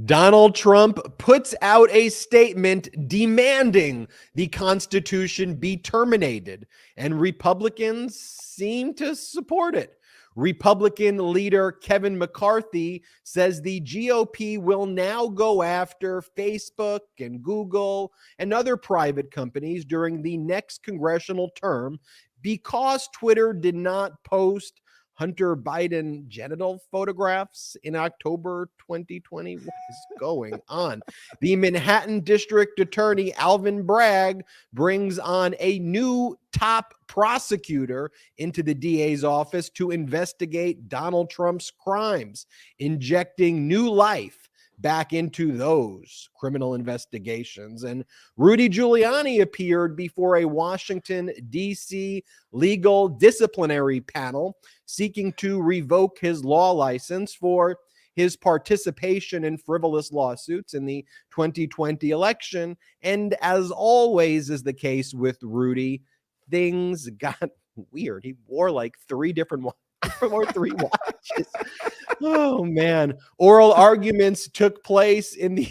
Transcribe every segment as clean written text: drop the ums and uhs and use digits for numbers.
Donald Trump puts out a statement demanding the Constitution be terminated, and Republicans seem to support it. Republican leader Kevin McCarthy says the GOP will now go after Facebook and Google and other private companies during the next congressional term because Twitter did not post Hunter Biden genital photographs in October 2020. What is going on? The Manhattan District Attorney Alvin Bragg brings on a new top prosecutor into the DA's office to investigate Donald Trump's crimes, injecting new life back into those criminal investigations. And Rudy Giuliani appeared before a Washington, D.C. legal disciplinary panel seeking to revoke his law license for his participation in frivolous lawsuits in the 2020 election. And as always is the case with Rudy, things got weird. He wore like three watches. Oh man. Oral arguments took place in the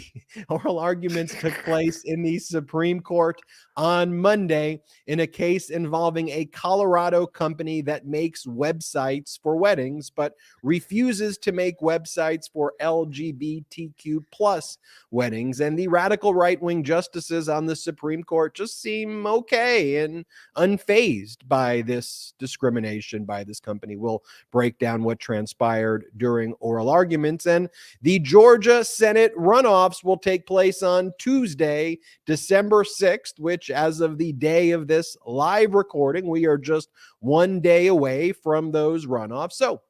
Supreme Court on Monday in a case involving a Colorado company that makes websites for weddings but refuses to make websites for LGBTQ plus weddings. And the radical right-wing justices on the Supreme Court just seem okay and unfazed by this discrimination by this company. We'll break down what transpired during oral arguments. And the Georgia Senate runoffs will take place on Tuesday, December 6th, which as of the day of this live recording, we are just one day away from those runoffs. So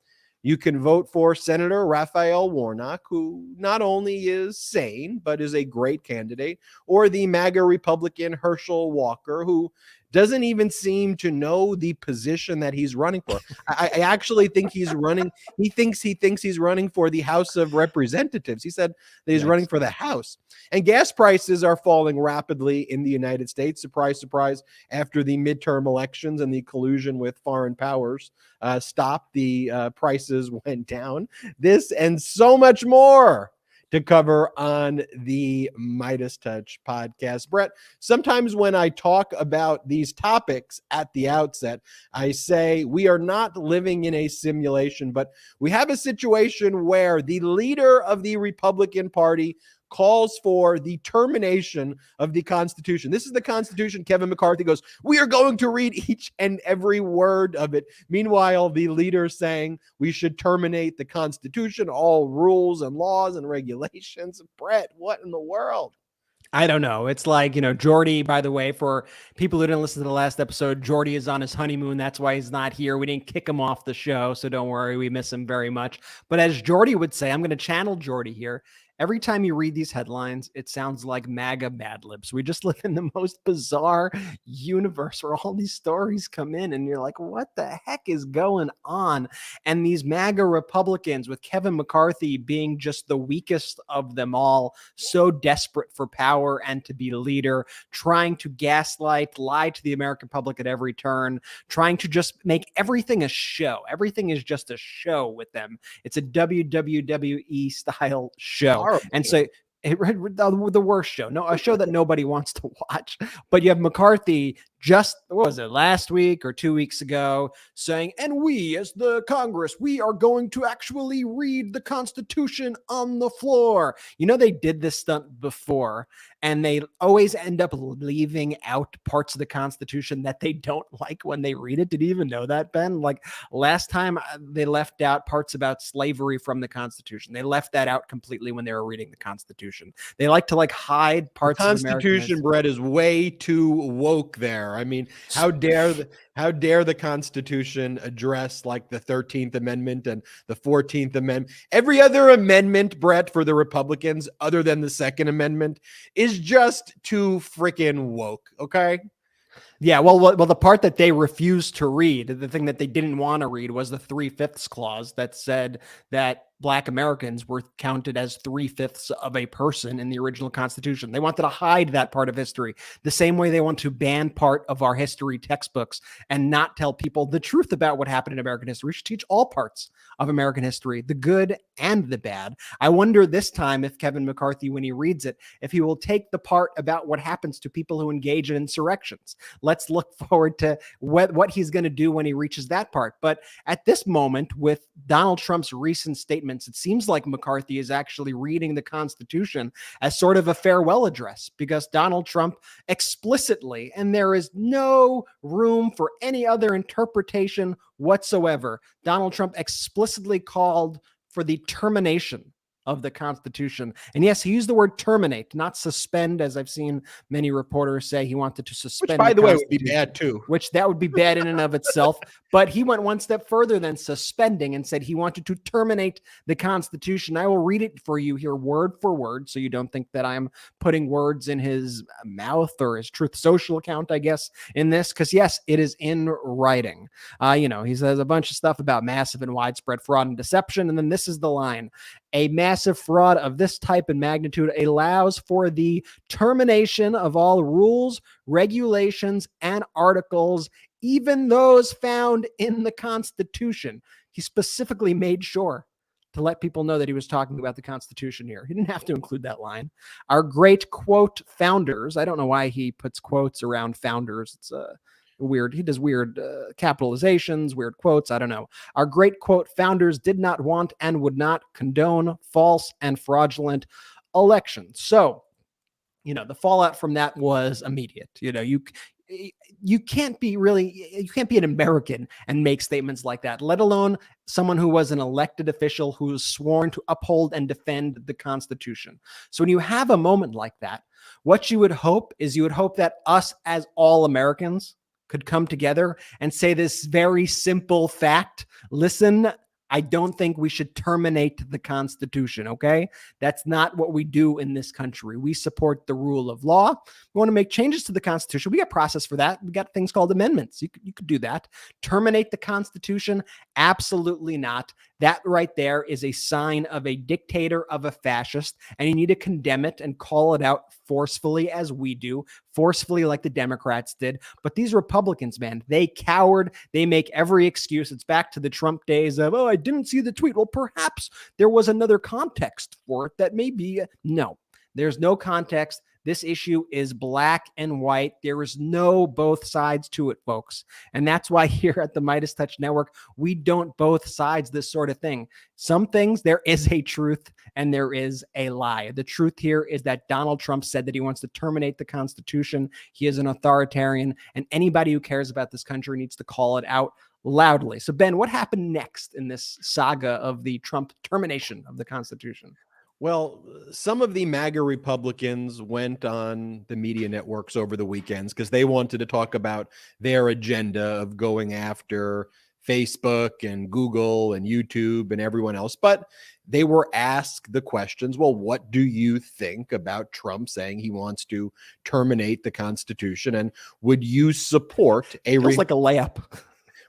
you can vote for Senator Raphael Warnock, who not only is sane, but is a great candidate, or the MAGA Republican Herschel Walker, who doesn't even seem to know the position that he's running for. I actually think he's running. He thinks he's running for the House of Representatives. He said that he's running for the House. And gas prices are falling rapidly in the United States. Surprise, surprise. After the midterm elections and the collusion with foreign powers stopped, the prices went down. This and so much more to cover on the MeidasTouch podcast. Brett, sometimes when I talk about these topics at the outset, I say we are not living in a simulation, but we have a situation where the leader of the Republican Party calls for the termination of the Constitution. This is the Constitution. Kevin McCarthy goes, we are going to read each and every word of it. Meanwhile, the leader saying we should terminate the Constitution, all rules and laws and regulations. Brett, what in the world? I don't know. It's like, Jordy, by the way, for people who didn't listen to the last episode, Jordy is on his honeymoon. That's why he's not here. We didn't kick him off the show, so don't worry. We miss him very much. But as Jordy would say, I'm going to channel Jordy here. Every time you read these headlines, it sounds like MAGA Mad Libs. We just live in the most bizarre universe where all these stories come in and you're like, what the heck is going on? And these MAGA Republicans, with Kevin McCarthy being just the weakest of them all, so desperate for power and to be a leader, trying to gaslight, lie to the American public at every turn, trying to just make everything a show. Everything is just a show with them. It's a WWE style show. And so the worst show, a show that nobody wants to watch. But you have McCarthy just, what was it, last week or 2 weeks ago, saying, and we as the Congress, we are going to actually read the Constitution on the floor. They did this stunt before, and they always end up leaving out parts of the Constitution that they don't like when they read it. Did you even know that, Ben? Like last time they left out parts about slavery from the Constitution. They left that out completely when they were reading the Constitution. They like to hide parts of the Constitution, Brett, is way too woke there. I mean, how dare the Constitution address like the 13th Amendment and the 14th Amendment? Every other amendment, Brett, for the Republicans, other than the Second Amendment, is just too freaking woke, okay? Yeah, well, the part that they refused to read, the thing that they didn't want to read, was the 3/5 clause that said that Black Americans were counted as 3/5 of a person in the original Constitution. They wanted to hide that part of history, the same way they want to ban part of our history textbooks and not tell people the truth about what happened in American history. We should teach all parts of American history, the good and the bad. I wonder this time if Kevin McCarthy, when he reads it, if he will take the part about what happens to people who engage in insurrections. Let's look forward to what he's going to do when he reaches that part. But at this moment, with Donald Trump's recent statements, it seems like McCarthy is actually reading the Constitution as sort of a farewell address, because Donald Trump explicitly, and there is no room for any other interpretation whatsoever, Donald Trump explicitly called for the termination of the Constitution. And yes, he used the word terminate, not suspend, as I've seen many reporters say. He wanted to suspend. Which, by the way, would be bad too. Which that would be bad in and of itself. But he went one step further than suspending and said he wanted to terminate the Constitution. I will read it for you here word for word, so you don't think that I'm putting words in his mouth or his Truth Social account, I guess, in this. Because yes, it is in writing. He says a bunch of stuff about massive and widespread fraud and deception. And then this is the line: a massive fraud of this type and magnitude allows for the termination of all rules, regulations, and articles, even those found in the Constitution. He specifically made sure to let people know that he was talking about the Constitution here. He didn't have to include that line. Our great, quote, founders. I don't know why he puts quotes around founders. It's weird. He does weird capitalizations, weird quotes. I don't know. Our great, quote, founders did not want and would not condone false and fraudulent elections. So, the fallout from that was immediate. You can't be an American and make statements like that, let alone someone who was an elected official who was sworn to uphold and defend the Constitution. So when you have a moment like that, what you would hope that us as all Americans could come together and say this very simple fact: listen, I don't think we should terminate the Constitution, okay? That's not what we do in this country. We support the rule of law. We want to make changes to the Constitution. We got process for that. We got things called amendments. You could do that. Terminate the Constitution? Absolutely not. That right there is a sign of a dictator, of a fascist, and you need to condemn it and call it out forcefully, as we do, forcefully like the Democrats did. But these Republicans, man, they cowered. They make every excuse. It's back to the Trump days of, I didn't see the tweet. Well, perhaps there was another context for it that maybe. No, there's no context. This issue is black and white. There is no both sides to it, folks. And that's why here at the MeidasTouch Network, we don't both sides this sort of thing. Some things, there is a truth and there is a lie. The truth here is that Donald Trump said that he wants to terminate the Constitution. He is an authoritarian, and anybody who cares about this country needs to call it out loudly. So, Ben, what happened next in this saga of the Trump termination of the Constitution? Well, some of the MAGA Republicans went on the media networks over the weekends because they wanted to talk about their agenda of going after Facebook and Google and YouTube and everyone else. But they were asked the questions, well, what do you think about Trump saying he wants to terminate the Constitution? And would you support Feels like a layup.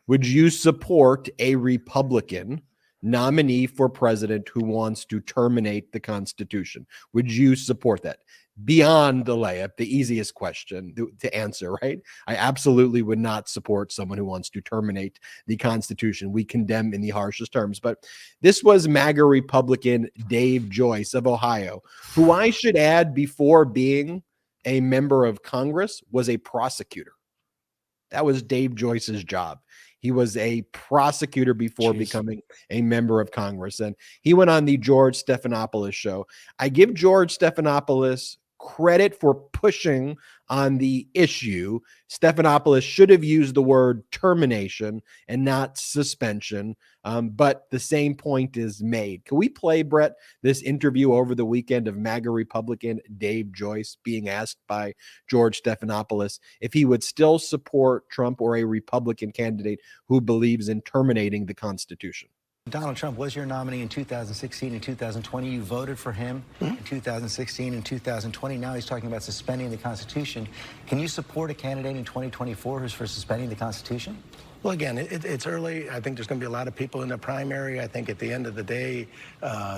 Would you support a Republican nominee for president who wants to terminate the Constitution? Would you support that? Beyond the layup, the easiest question to answer, right? I absolutely would not support someone who wants to terminate the Constitution. We condemn in the harshest terms. But this was MAGA Republican Dave Joyce of Ohio, who I should add, before being a member of Congress, was a prosecutor. That was Dave Joyce's job. He was a prosecutor before becoming a member of Congress. And he went on the George Stephanopoulos show. I give George Stephanopoulos credit for pushing on the issue. Stephanopoulos should have used the word termination and not suspension. But the same point is made. Can we play, Brett, this interview over the weekend of MAGA Republican Dave Joyce being asked by George Stephanopoulos if he would still support Trump or a Republican candidate who believes in terminating the Constitution? Donald Trump was your nominee in 2016 and 2020. You voted for him in 2016 and 2020. Now he's talking about suspending the Constitution. Can you support a candidate in 2024 who's for suspending the Constitution? Well, again, it's early. I think there's going to be a lot of people in the primary. I think at the end of the day,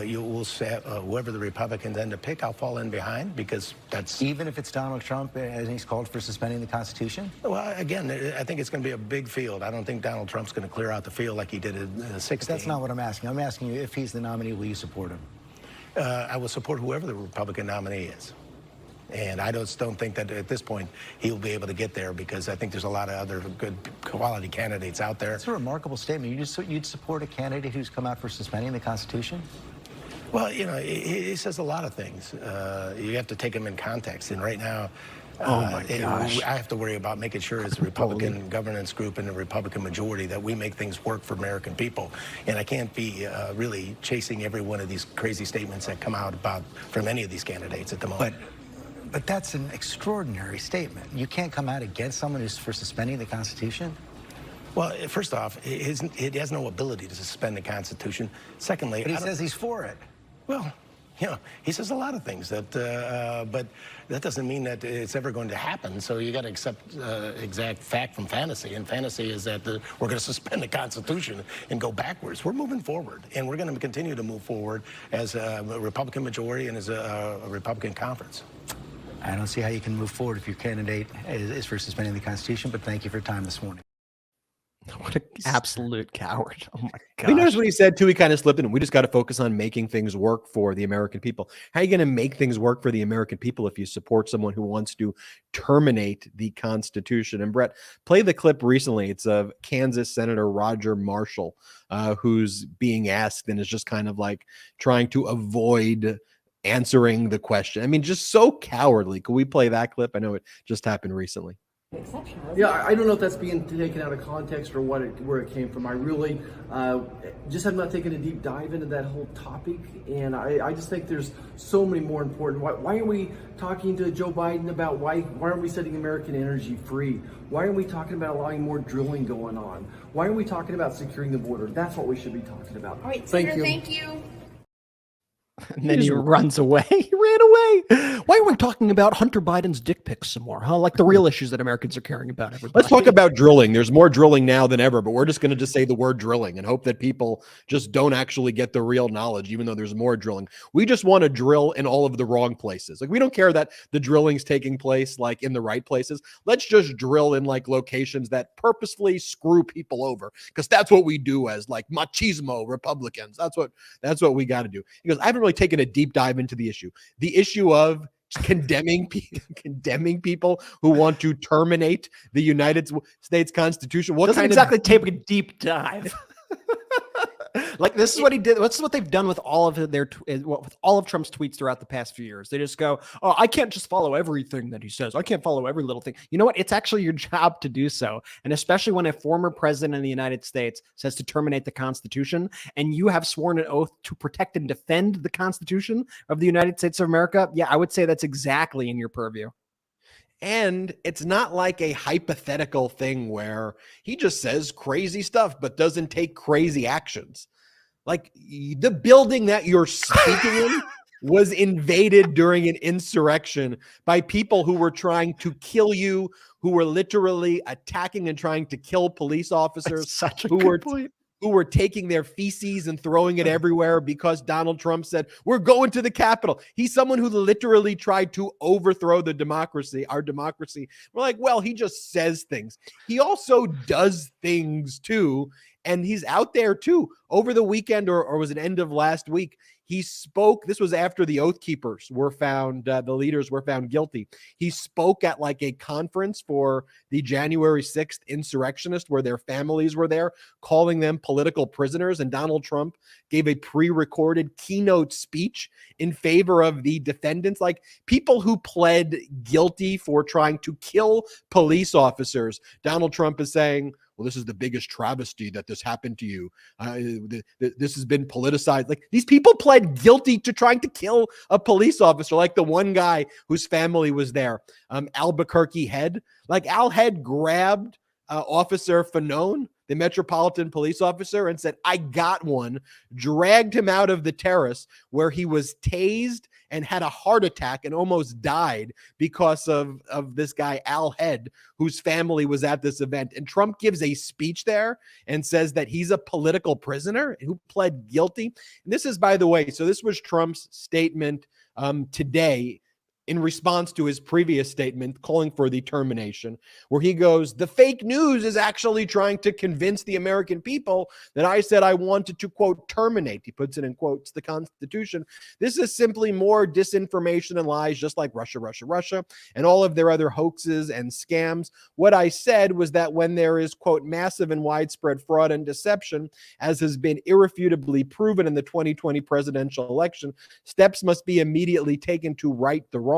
you will say whoever the Republicans end up pick, I'll fall in behind because that's... Even if it's Donald Trump and he's called for suspending the Constitution? Well, again, I think it's going to be a big field. I don't think Donald Trump's going to clear out the field like he did in 2016. That's not what I'm asking. I'm asking you, if he's the nominee, will you support him? I will support whoever the Republican nominee is. And I just don't think that at this point he'll be able to get there because I think there's a lot of other good quality candidates out there. That's a remarkable statement. You'd support a candidate who's come out for suspending the Constitution? Well, you know, he says a lot of things. You have to take him in context. And right now, oh my gosh, I have to worry about making sure as a Republican governance group and the Republican majority that we make things work for American people. And I can't be really chasing every one of these crazy statements that come out from any of these candidates at the moment. But that's an extraordinary statement. You can't come out against someone who's for suspending the Constitution? Well, first off, it has no ability to suspend the Constitution. Secondly, but he says he's for it. Well, you know, he says a lot of things but that doesn't mean that it's ever going to happen. So you got to accept exact fact from fantasy. And fantasy is that we're going to suspend the Constitution and go backwards. We're moving forward, and we're going to continue to move forward as a Republican majority and as a Republican conference. I don't see how you can move forward if your candidate is for suspending the Constitution, but thank you for your time this morning. What an absolute coward. Oh my God. You notice what he said too? He kind of slipped in. We just got to focus on making things work for the American people. How are you going to make things work for the American people if you support someone who wants to terminate the Constitution? And Brett, play the clip recently. It's of Kansas Senator Roger Marshall, who's being asked and is just kind of like trying to avoid answering the question. I mean, just so cowardly. Could we play that clip? I know it just happened recently. Yeah, I don't know if that's being taken out of context or where it came from. I really just have not taken a deep dive into that whole topic, and I just think there's so many more important. Why are we talking to Joe Biden about why aren't we setting American energy free? Why aren't we talking about allowing more drilling going on? Why aren't we talking about securing the border? That's what we should be talking about. All right, Senator, thank you. And then he runs away. He ran away. Why are we talking about Hunter Biden's dick pics some more? Huh? Like the real issues that Americans are caring about. Everybody. Let's talk about drilling. There's more drilling now than ever, but we're just going to just say the word drilling and hope that people just don't actually get the real knowledge, even though there's more drilling. We just want to drill in all of the wrong places. Like, we don't care that the drilling's taking place like in the right places. Let's just drill in like locations that purposefully screw people over, because that's what we do as like machismo Republicans. That's what we got to do. Because I haven't really taken a deep dive into the issue of condemning people who want to terminate the United States Constitution. What doesn't kind exactly of take a deep dive? Like, this is what he did. This is what they've done with all of Trump's tweets throughout the past few years. They just go, "Oh, I can't just follow everything that he says. I can't follow every little thing." You know what? It's actually your job to do so. And especially when a former president of the United States says to terminate the Constitution, and you have sworn an oath to protect and defend the Constitution of the United States of America. Yeah, I would say that's exactly in your purview. And it's not like a hypothetical thing where he just says crazy stuff but doesn't take crazy actions. Like, the building that you're speaking in was invaded during an insurrection by people who were trying to kill you, who were literally attacking and trying to kill police officers, who were taking their feces and throwing it everywhere because Donald Trump said, "We're going to the Capitol." He's someone who literally tried to overthrow our democracy. We're like, well, he just says things. He also does things too. And he's out there too. Over the weekend, or was it end of last week, he spoke. This was after the Oath Keepers were found, the leaders were found guilty. He spoke at like a conference for the January 6th insurrectionists where their families were there, calling them political prisoners. And Donald Trump gave a pre-recorded keynote speech in favor of the defendants, like people who pled guilty for trying to kill police officers. Donald Trump is saying, well, this is the biggest travesty that this happened to you. This has been politicized. Like, these people pled guilty to trying to kill a police officer, like the one guy whose family was there, Albuquerque Head. Like, Al Head grabbed Officer Fanone, the Metropolitan Police officer, and said, I got one, dragged him out of the terrace where he was tased and had a heart attack and almost died because of this guy, Al Head, whose family was at this event. And Trump gives a speech there and says that he's a political prisoner who pled guilty. And this is, by the way, so this was Trump's statement today in response to his previous statement calling for the termination, where he goes, the fake news is actually trying to convince the American people that I said I wanted to, quote, terminate, he puts it in quotes, the Constitution. This is simply more disinformation and lies, just like Russia, Russia, Russia, and all of their other hoaxes and scams. What I said was that when there is, quote, massive and widespread fraud and deception, as has been irrefutably proven in the 2020 presidential election, steps must be immediately taken to right the wrong.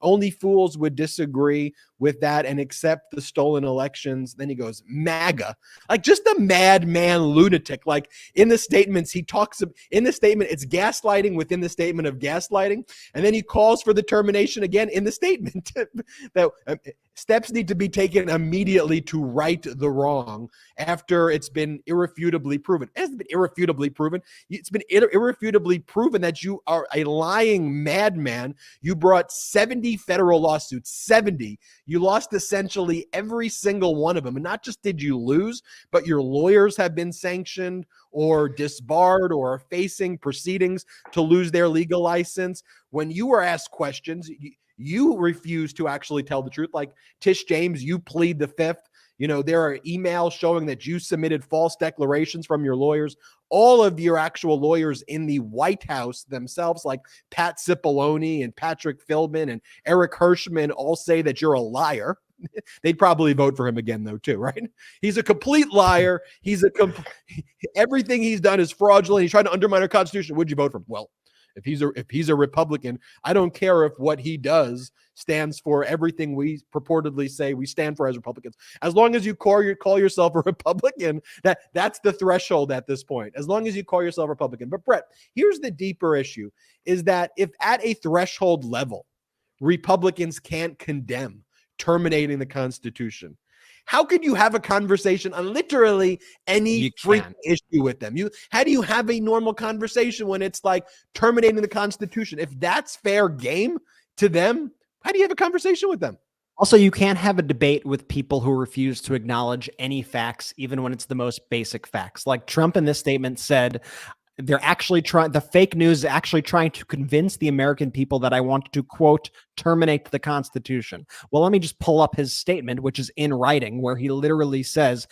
Only fools would disagree with that and accept the stolen elections. Then he goes, MAGA, like just a madman lunatic. Like in the statements, he talks in the statement, it's gaslighting within the statement of gaslighting. And then he calls for the termination again in the statement that steps need to be taken immediately to right the wrong after it's been irrefutably proven. It hasn't been irrefutably proven. It's been irrefutably proven that you are a lying madman. You brought 70 federal lawsuits, 70. You lost essentially every single one of them. And not just did you lose, but your lawyers have been sanctioned or disbarred or are facing proceedings to lose their legal license. When you were asked questions, you refuse to actually tell the truth. Like Tish James, you plead the fifth. You know, there are emails showing that you submitted false declarations from your lawyers. All of your actual lawyers in the White House themselves, like Pat Cipollone and Patrick Philbin and Eric Hirschman, all say that you're a liar. They'd probably vote for him again, though, too, right? He's a complete liar. Everything he's done is fraudulent. He's trying to undermine our Constitution. Would you vote for him? Well, if he's a Republican, I don't care if what he does stands for everything we purportedly say we stand for as Republicans. As long as you call yourself a Republican, that's the threshold at this point. As long as you call yourself a Republican. But Brett, here's the deeper issue, is that if at a threshold level, Republicans can't condemn terminating the Constitution, how could you have a conversation on literally any freaking issue with them? How do you have a normal conversation when it's like terminating the Constitution? If that's fair game to them, how do you have a conversation with them? Also, you can't have a debate with people who refuse to acknowledge any facts, even when it's the most basic facts. Like Trump in this statement said, they're actually the fake news is actually trying to convince the American people that I want to, quote, terminate the Constitution. Well, let me just pull up his statement, which is in writing, where he literally says,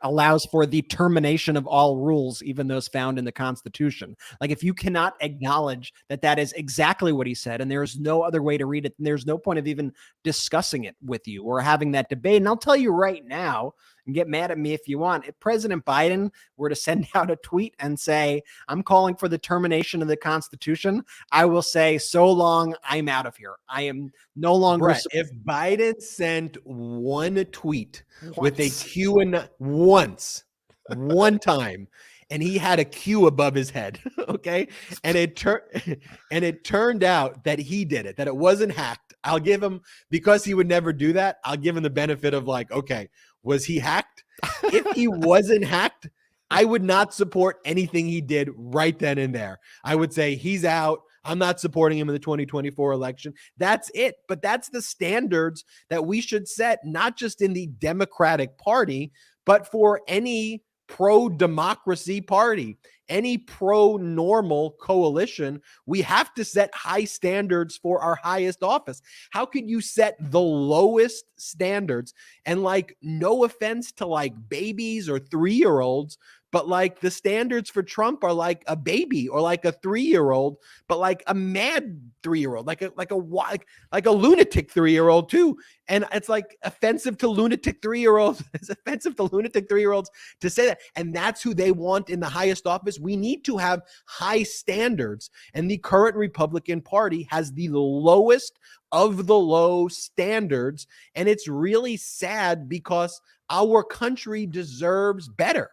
allows for the termination of all rules, even those found in the Constitution. Like, if you cannot acknowledge that that is exactly what he said, and there's no other way to read it, and there's no point of even discussing it with you or having that debate. And I'll tell you right now, and get mad at me if you want, if President Biden were to send out a tweet and say, I'm calling for the termination of the Constitution, I will say, so long, I'm out of here. I am no longer. Brett, if Biden sent one tweet with a Q and one time, and he had a Q above his head, okay, and it turned out that he did it, that it wasn't hacked, I'll give him, because he would never do that, I'll give him the benefit of like, okay, was he hacked? If he wasn't hacked, I would not support anything he did right then and there. I would say he's out. I'm not supporting him in the 2024 election. That's it. But that's the standards that we should set, not just in the Democratic Party, but for any pro-democracy party, any pro-normal coalition. We have to set high standards for our highest office. How could you set the lowest standards? And like, no offense to like babies or 3-year-olds, but like the standards for Trump are like a baby or like a 3-year-old, but like a mad 3-year-old, like a lunatic 3-year-old too. And it's like offensive to lunatic 3-year-olds. It's offensive to lunatic 3-year-olds to say that. And that's who they want in the highest office. We need to have high standards. And the current Republican Party has the lowest of the low standards. And it's really sad because our country deserves better.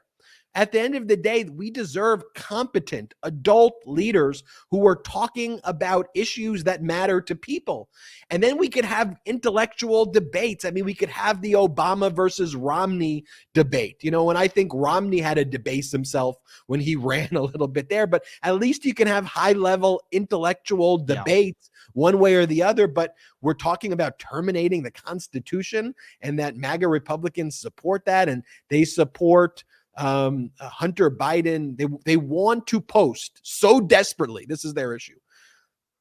At the end of the day, we deserve competent adult leaders who are talking about issues that matter to people. And then we could have intellectual debates. I mean, we could have the Obama versus Romney debate, you know, and I think Romney had to debase himself when he ran a little bit there, but at least you can have high level intellectual debates one way or the other. But we're talking about terminating the Constitution, and that MAGA Republicans support that, and they support Hunter Biden. They want to post so desperately, this is their issue,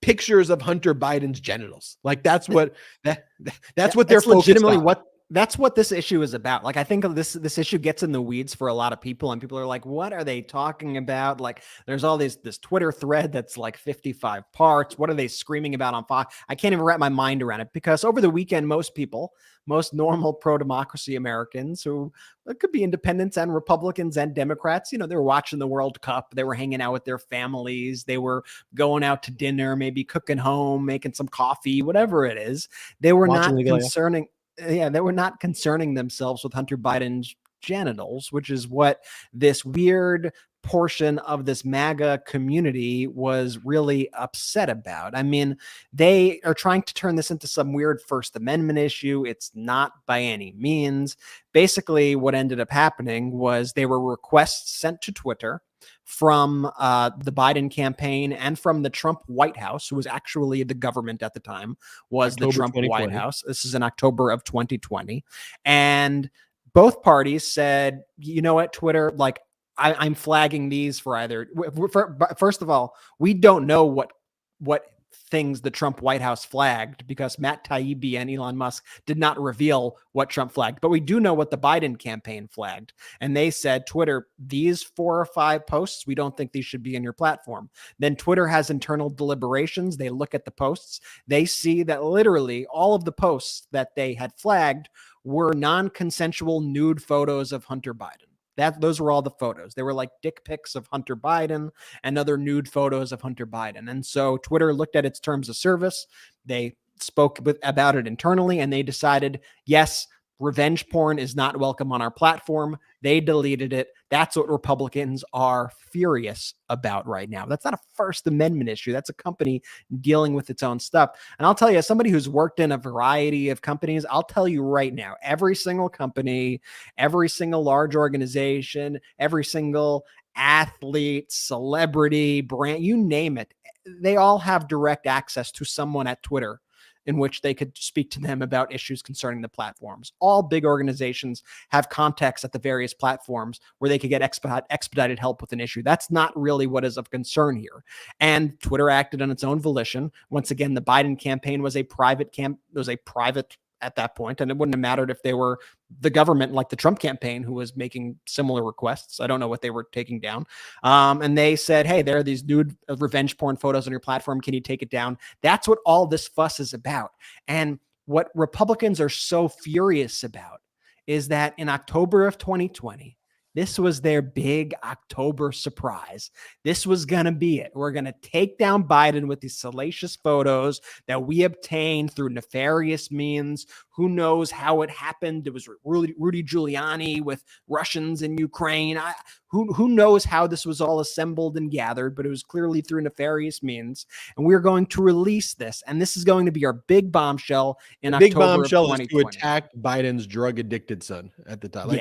pictures of Hunter Biden's genitals. Like that's what that's what they're legitimately focused on. That's what this issue is about. Like, I think this issue gets in the weeds for a lot of people, and people are like, what are they talking about? Like, there's all this Twitter thread that's like 55 parts. What are they screaming about on Fox? I can't even wrap my mind around it, because over the weekend, most normal pro-democracy Americans, who it could be independents and Republicans and Democrats, you know, they were watching the World Cup. They were hanging out with their families. They were going out to dinner, maybe cooking home, making some coffee, whatever it is. They were not concerning. Yeah, they were not concerning themselves with Hunter Biden's genitals, which is what this weird portion of this MAGA community was really upset about. I mean, they are trying to turn this into some weird First Amendment issue. It's not by any means. Basically, what ended up happening was there were requests sent to Twitter from the Biden campaign and from the Trump White House, who was actually the government at the time, was October the Trump 2020. White House. This is in October of 2020. And both parties said, you know what, Twitter, like, I'm flagging these for either. First of all, we don't know what things the Trump White House flagged, because Matt Taibbi and Elon Musk did not reveal what Trump flagged. But we do know what the Biden campaign flagged. And they said, Twitter, these 4 or 5 posts, we don't think these should be in your platform. Then Twitter has internal deliberations. They look at the posts. They see that literally all of the posts that they had flagged were non-consensual nude photos of Hunter Biden. Those were all the photos. They were like dick pics of Hunter Biden and other nude photos of Hunter Biden. And so Twitter looked at its terms of service. They spoke about it internally, and they decided, yes, revenge porn is not welcome on our platform. They deleted it. That's what Republicans are furious about right now. That's not a First Amendment issue. That's a company dealing with its own stuff. And I'll tell you, as somebody who's worked in a variety of companies, I'll tell you right now, every single company, every single large organization, every single athlete, celebrity, brand, you name it, they all have direct access to someone at Twitter in which they could speak to them about issues concerning the platforms. All big organizations have contacts at the various platforms where they could get expedited help with an issue. That's not really what is of concern here. And Twitter acted on its own volition. Once again, the Biden campaign was a private at that point, and it wouldn't have mattered if they were the government, like the Trump campaign, who was making similar requests. I don't know what they were taking down. And they said, hey, there are these nude revenge porn photos on your platform. Can you take it down? That's what all this fuss is about. And what Republicans are so furious about is that in October of 2020, this was their big October surprise. This was going to be it. We're going to take down Biden with these salacious photos that we obtained through nefarious means. Who knows how it happened? It was Rudy Giuliani with Russians in Ukraine. Who knows how this was all assembled and gathered, but it was clearly through nefarious means. And we're going to release this. And this is going to be our big bombshell in October of 2020. Big bombshell is to attack Biden's drug-addicted son at the time.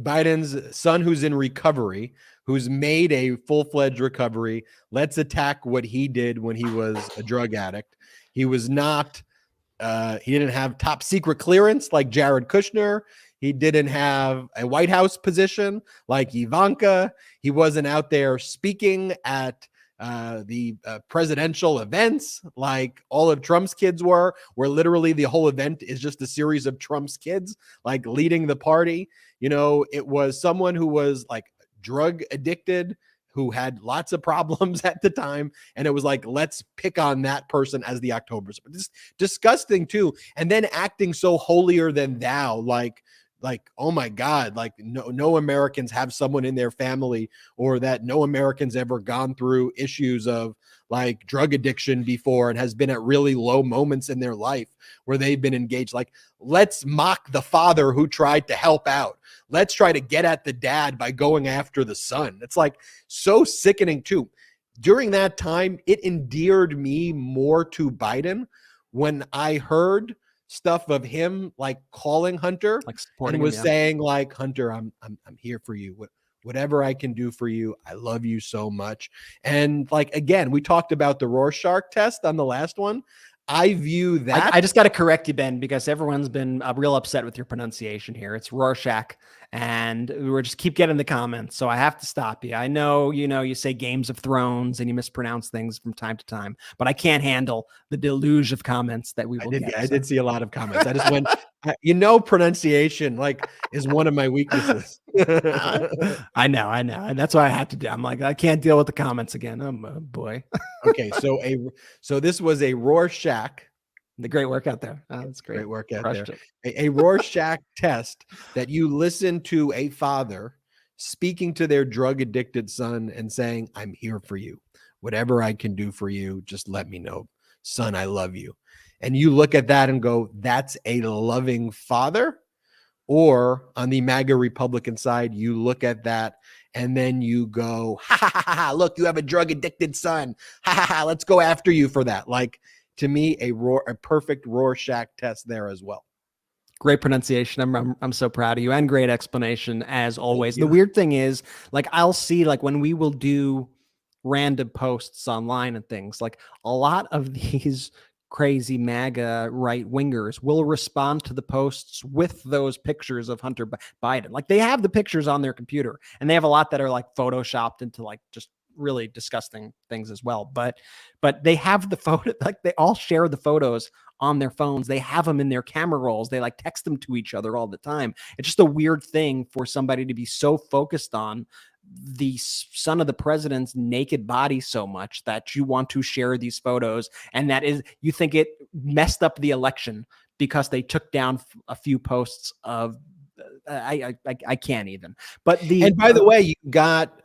Biden's son, who's in recovery, who's made a full-fledged recovery. Let's attack what he did when he was a drug addict. He was not, he didn't have top secret clearance like Jared Kushner. He didn't have a White House position like Ivanka. He wasn't out there speaking at the presidential events like all of Trump's kids were, where literally the whole event is just a series of Trump's kids, like leading the party. You know, it was someone who was like drug addicted, who had lots of problems at the time. And it was like, let's pick on that person as the October. But this disgusting too. And then acting so holier than thou, like, oh my God, like no Americans have someone in their family, or that no Americans ever gone through issues of like drug addiction before and has been at really low moments in their life where they've been engaged. Like, let's mock the father who tried to help out. let's try to get at the dad by going after the son. It's like so sickening too. During that time, it endeared me more to Biden when I heard stuff of him like calling Hunter Like and was saying like, Hunter, I'm here for you. Whatever I can do for you, I love you so much. And like, again, we talked about the Rorschach test on the last one. I view that. I just got to correct you, Ben, because everyone's been real upset with your pronunciation here. It's Rorschach, and we just keep getting the comments, so I have to stop you. I know, you say Games of Thrones and you mispronounce things from time to time, but I can't handle the deluge of comments that we will get. I did see a lot of comments. I just went, pronunciation like is one of my weaknesses. I know, and that's why I had to do. I'm like, I can't deal with the comments again. Oh boy. Okay, so this was a Rorschach. The great work out there. Oh, that's great. Great work out Crushed there. it. A Rorschach test that you listen to a father speaking to their drug addicted son and saying, I'm here for you. Whatever I can do for you, just let me know. Son, I love you. And you look at that and go, that's a loving father? Or on the MAGA Republican side, you look at that and then you go, ha, ha, ha, ha, look, you have a drug addicted son. Ha, ha, ha, let's go after you for that. Like, to me, a perfect Rorschach test there as well. Great pronunciation. I'm so proud of you, and great explanation as always. The weird thing is, like, I'll see, like, when we will do random posts online and things, like a lot of these crazy MAGA right wingers will respond to the posts with those pictures of Hunter Biden. Like, they have the pictures on their computer, and they have a lot that are like photoshopped into like just really disgusting things as well. But they have the photo, like they all share the photos on their phones. They have them in their camera rolls. They like text them to each other all the time. It's just a weird thing for somebody to be so focused on the son of the president's naked body so much that you want to share these photos. And that is, you think it messed up the election because they took down a few posts of I can't even. But and by the way, you got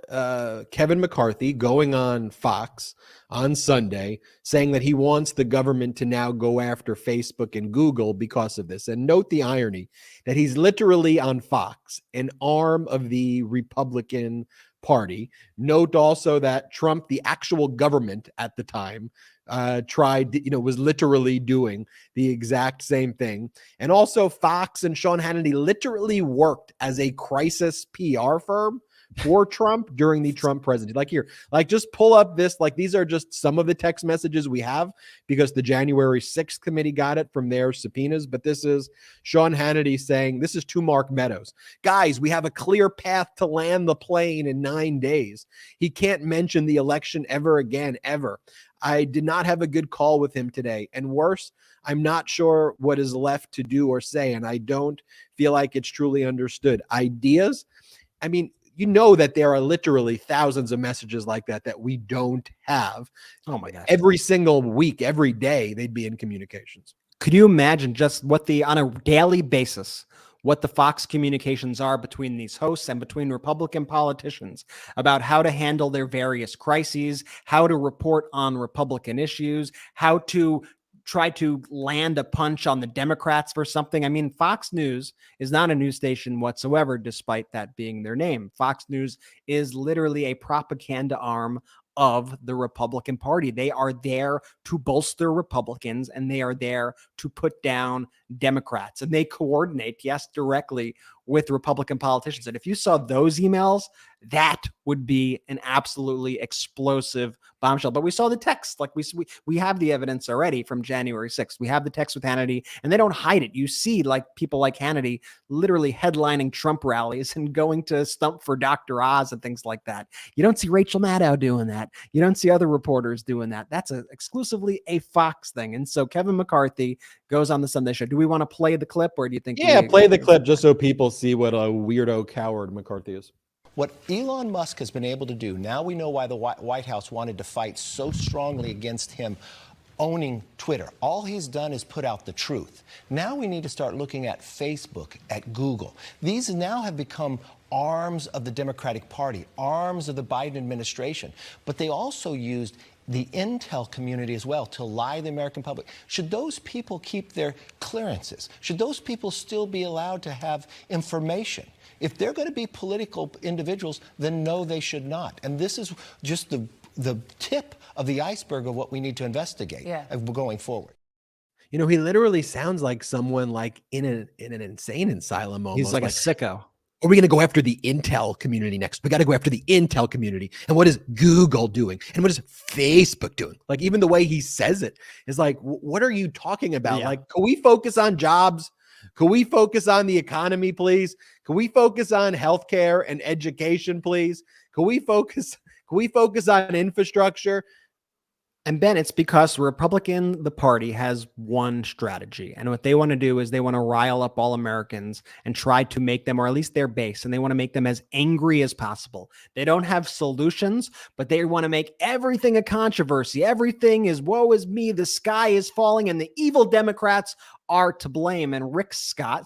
Kevin McCarthy going on Fox on Sunday saying that he wants the government to now go after Facebook and Google because of this. And note the irony that he's literally on Fox, an arm of the Republican Party. Note also that Trump, the actual government at the time, was literally doing the exact same thing. And also Fox and Sean Hannity literally worked as a crisis PR firm for Trump during the Trump presidency. Like here, like just pull up this, like these are just some of the text messages we have because the January 6th committee got it from their subpoenas. But this is Sean Hannity saying, this is to Mark Meadows. Guys, we have a clear path to land the plane in 9 days. He can't mention the election ever again, ever. I did not have a good call with him today. And worse, I'm not sure what is left to do or say. And I don't feel like it's truly understood. Ideas. I mean, you know that there are literally thousands of messages like that we don't have. Oh my gosh. Every single week, every day, they'd be in communications. Could you imagine just on a daily basis, what the Fox communications are between these hosts and between Republican politicians about how to handle their various crises, how to report on Republican issues, how to try to land a punch on the Democrats for something. I mean, Fox News is not a news station whatsoever, despite that being their name. Fox News is literally a propaganda arm of the Republican Party. They are there to bolster Republicans, and they are there to put down Democrats, and they coordinate, yes, directly with Republican politicians. And if you saw those emails, that would be an absolutely explosive bombshell. But we saw the text, like we have the evidence already from January 6th. We have the text with Hannity, and they don't hide it. You see, like, people like Hannity literally headlining Trump rallies and going to stump for Dr. Oz and things like that. You don't see Rachel Maddow doing that. You don't see other reporters doing that. That's exclusively a Fox thing. And so Kevin McCarthy goes on the Sunday show. Do we want to play the clip, or do you think? Yeah, play the clip just so people see what a weirdo coward McCarthy is. What Elon Musk has been able to do, now we know why the White House wanted to fight so strongly against him owning Twitter. All he's done is put out the truth. Now we need to start looking at Facebook, at Google. These now have become arms of the Democratic Party, arms of the Biden administration. But they also used the intel community as well to lie to the American public. Should those people keep their clearances? Should those people still be allowed to have information? If they're going to be political individuals, then no, they should not. And this is just the tip of the iceberg of what we need to investigate going forward. You know, he literally sounds like someone like in an insane asylum almost. He's like a sicko. Are we going to go after the intel community next? We got to go after the intel community. And what is Google doing? And what is Facebook doing? Like, even the way he says it is like, what are you talking about? Yeah. Like, can we focus on jobs? Can we focus on the economy, please? Can we focus on healthcare and education, please? Can we focus on infrastructure? And Ben, it's because the party has one strategy. And what they want to do is they want to rile up all Americans and try to make them, or at least their base, and they want to make them as angry as possible. They don't have solutions, but they want to make everything a controversy. Everything is woe is me, the sky is falling, and the evil Democrats are to blame. And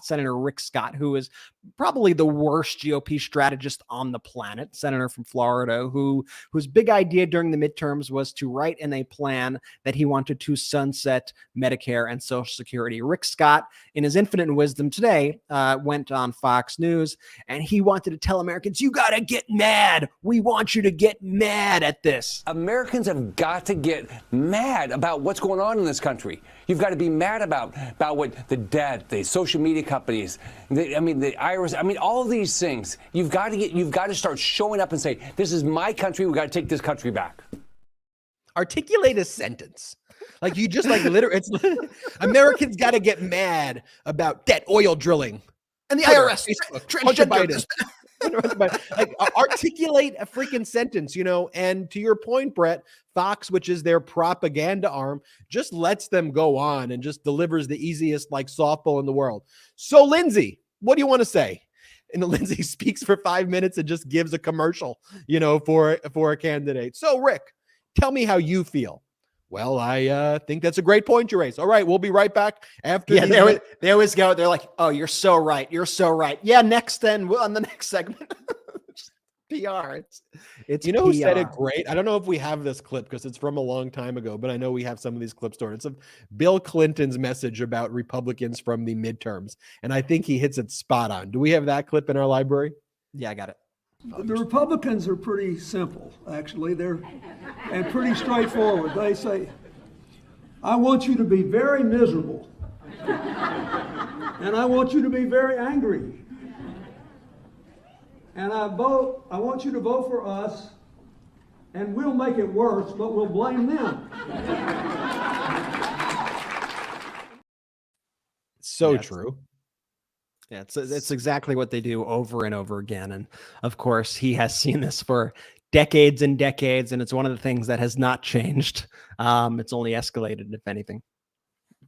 Senator Rick Scott, who is probably the worst GOP strategist on the planet, senator from Florida, whose big idea during the midterms was to write in a plan that he wanted to sunset Medicare and Social Security. Rick Scott, in his infinite wisdom today, went on Fox News, and he wanted to tell Americans, you got to get mad. We want you to get mad at this. Americans have got to get mad about what's going on in this country. You've got to be mad about what the debt, the social media companies, the IRS, all of these things. You've got to start showing up and say, this is my country. We've got to take this country back. Articulate a sentence. Like, you just like literally, Americans got to get mad about debt, oil drilling, and the IRS, transgender. Like, articulate a freaking sentence, you know. And to your point, Brett, Fox, which is their propaganda arm, just lets them go on and just delivers the easiest like softball in the world. So, Lindsay, what do you want to say? And Lindsay speaks for 5 minutes and just gives a commercial, you know, for a candidate. So, Rick, tell me how you feel. Well, I think that's a great point you raised. All right, we'll be right back after. Yeah, they always go. They're like, "Oh, you're so right. You're so right." Yeah, next then on the next segment. PR. It's you know PR. Who said it great? I don't know if we have this clip because it's from a long time ago, but I know we have some of these clips stored. It's of Bill Clinton's message about Republicans from the midterms, and I think he hits it spot on. Do we have that clip in our library? Yeah, I got it. The Republicans are pretty simple, actually. They're pretty straightforward. They say, I want you to be very miserable. And I want you to be very angry. And I want you to vote for us, and we'll make it worse, but we'll blame them. So true. Yeah, it's exactly what they do over and over again. And of course, he has seen this for decades and decades, and it's one of the things that has not changed. It's only escalated, if anything.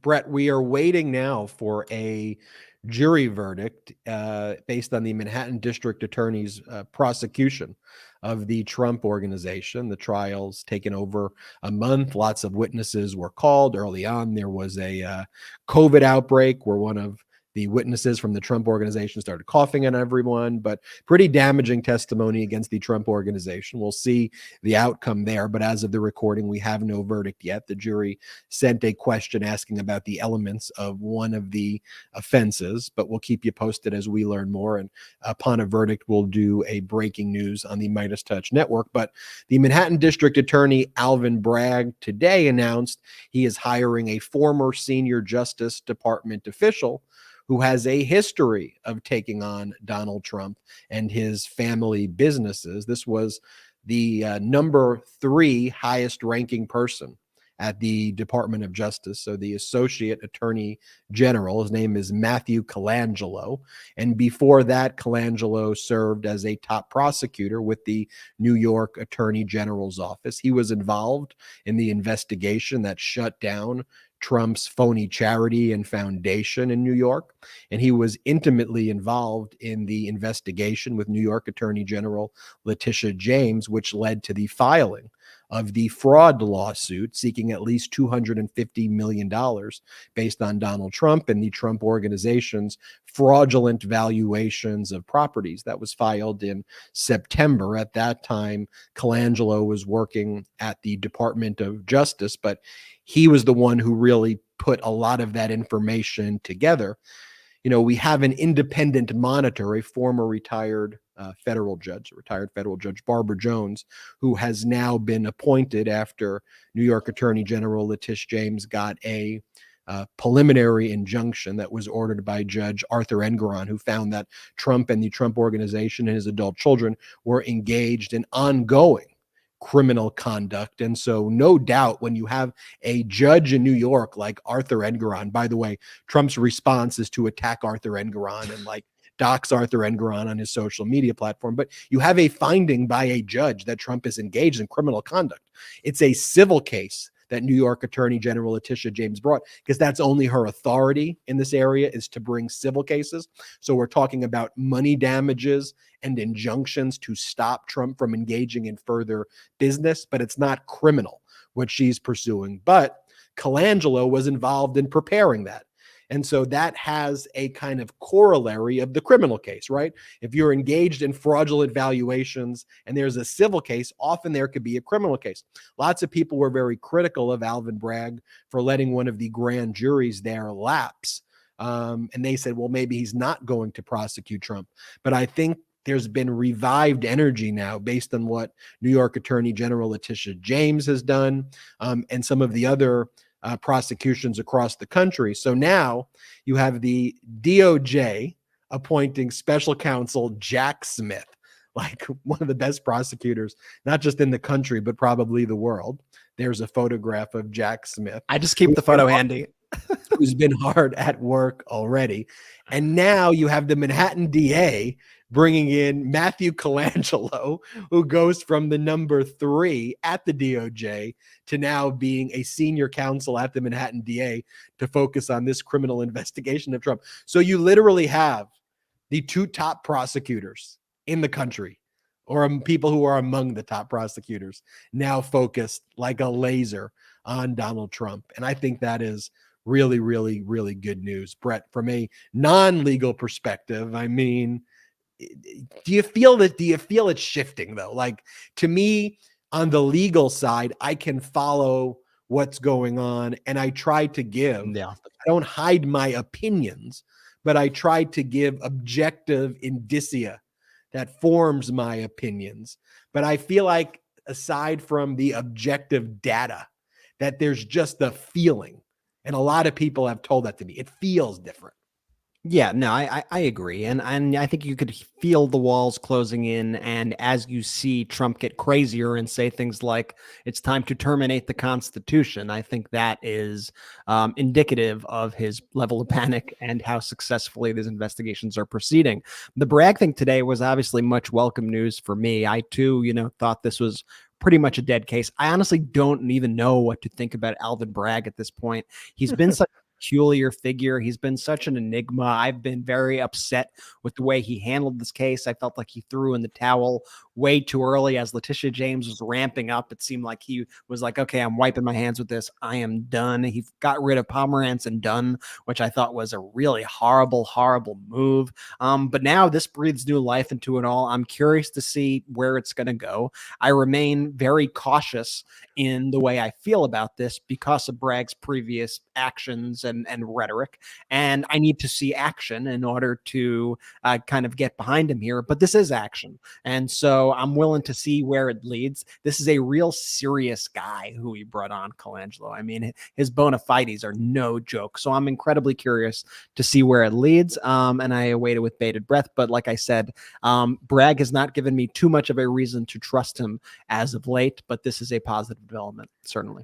Brett, we are waiting now for a jury verdict based on the Manhattan District Attorney's prosecution of the Trump Organization. The trial's taken over a month. Lots of witnesses were called. Early on, there was a COVID outbreak where one of the witnesses from the Trump Organization started coughing on everyone, but pretty damaging testimony against the Trump Organization. We'll see the outcome there, but as of the recording, we have no verdict yet. The jury sent a question asking about the elements of one of the offenses, but we'll keep you posted as we learn more, and upon a verdict, we'll do a breaking news on the MeidasTouch network. But the Manhattan District Attorney, Alvin Bragg, today announced he is hiring a former senior Justice Department official who has a history of taking on Donald Trump and his family businesses. This was the number 3 highest ranking person at the Department of Justice. So the Associate Attorney General, his name is Matthew Colangelo. And before that, Colangelo served as a top prosecutor with the New York Attorney General's office. He was involved in the investigation that shut down Trump's phony charity and foundation in New York. And he was intimately involved in the investigation with New York Attorney General Letitia James, which led to the filing of the fraud lawsuit seeking at least $250 million based on Donald Trump and the Trump organization's fraudulent valuations of properties. That was filed in September. At that time, Colangelo was working at the Department of Justice, but he was the one who really put a lot of that information together. We have an independent monitor, a former retired federal judge Barbara Jones, who has now been appointed after New York Attorney General Letitia James got a preliminary injunction that was ordered by Judge Arthur Engoron, who found that Trump and the Trump organization and his adult children were engaged in ongoing criminal conduct. And so no doubt when you have a judge in New York like Arthur Engoron, by the way, Trump's response is to attack Arthur Engoron and dox Arthur Engoron on his social media platform. But you have a finding by a judge that Trump is engaged in criminal conduct. It's a civil case that New York Attorney General Letitia James brought, because that's only her authority in this area, is to bring civil cases. So we're talking about money damages and injunctions to stop Trump from engaging in further business, but it's not criminal what she's pursuing. But Colangelo was involved in preparing that. And so that has a kind of corollary of the criminal case, right? If you're engaged in fraudulent valuations and there's a civil case, often there could be a criminal case. Lots of people were very critical of Alvin Bragg for letting one of the grand juries there lapse. And they said, well, maybe he's not going to prosecute Trump. But I think there's been revived energy now based on what New York Attorney General Letitia James has done, and some of the other prosecutions across the country. So now you have the DOJ appointing special counsel Jack Smith, like one of the best prosecutors, not just in the country, but probably the world. There's a photograph of Jack Smith. I just keep the photo handy. Who's been hard at work already. And now you have the Manhattan DA bringing in Matthew Colangelo, who goes from the number 3 at the DOJ to now being a senior counsel at the Manhattan DA to focus on this criminal investigation of Trump. So you literally have the 2 top prosecutors in the country, or people who are among the top prosecutors, now focused like a laser on Donald Trump. And I think that is really, really, really good news. Brett, from a non-legal perspective, I mean, do you feel it's shifting though? Like, to me, on the legal side, I can follow what's going on, and I try to give, I don't hide my opinions, but I try to give objective indicia that forms my opinions. But I feel like, aside from the objective data, that there's just a feeling. And a lot of people have told that to me. It feels different. Yeah, no, I agree. And I think you could feel the walls closing in. And as you see Trump get crazier and say things like, it's time to terminate the Constitution, I think that is indicative of his level of panic and how successfully these investigations are proceeding. The Bragg thing today was obviously much welcome news for me. I too, thought this was pretty much a dead case. I honestly don't even know what to think about Alvin Bragg at this point. He's been such peculiar figure. He's been such an enigma. I've been very upset with the way he handled this case. I felt like he threw in the towel way too early as Letitia James was ramping up. It seemed like he was like, okay, I'm wiping my hands with this. I am done. He got rid of Pomerantz and Dunn, which I thought was a really horrible, horrible move. But now this breathes new life into it all. I'm curious to see where it's going to go. I remain very cautious in the way I feel about this because of Bragg's previous actions and rhetoric. And I need to see action in order to kind of get behind him here. But this is action. And so I'm willing to see where it leads. This is a real serious guy who he brought on, Colangelo. I mean, his bona fides are no joke. So I'm incredibly curious to see where it leads. And I await it with bated breath. But like I said, Bragg has not given me too much of a reason to trust him as of late. But this is a positive development, certainly.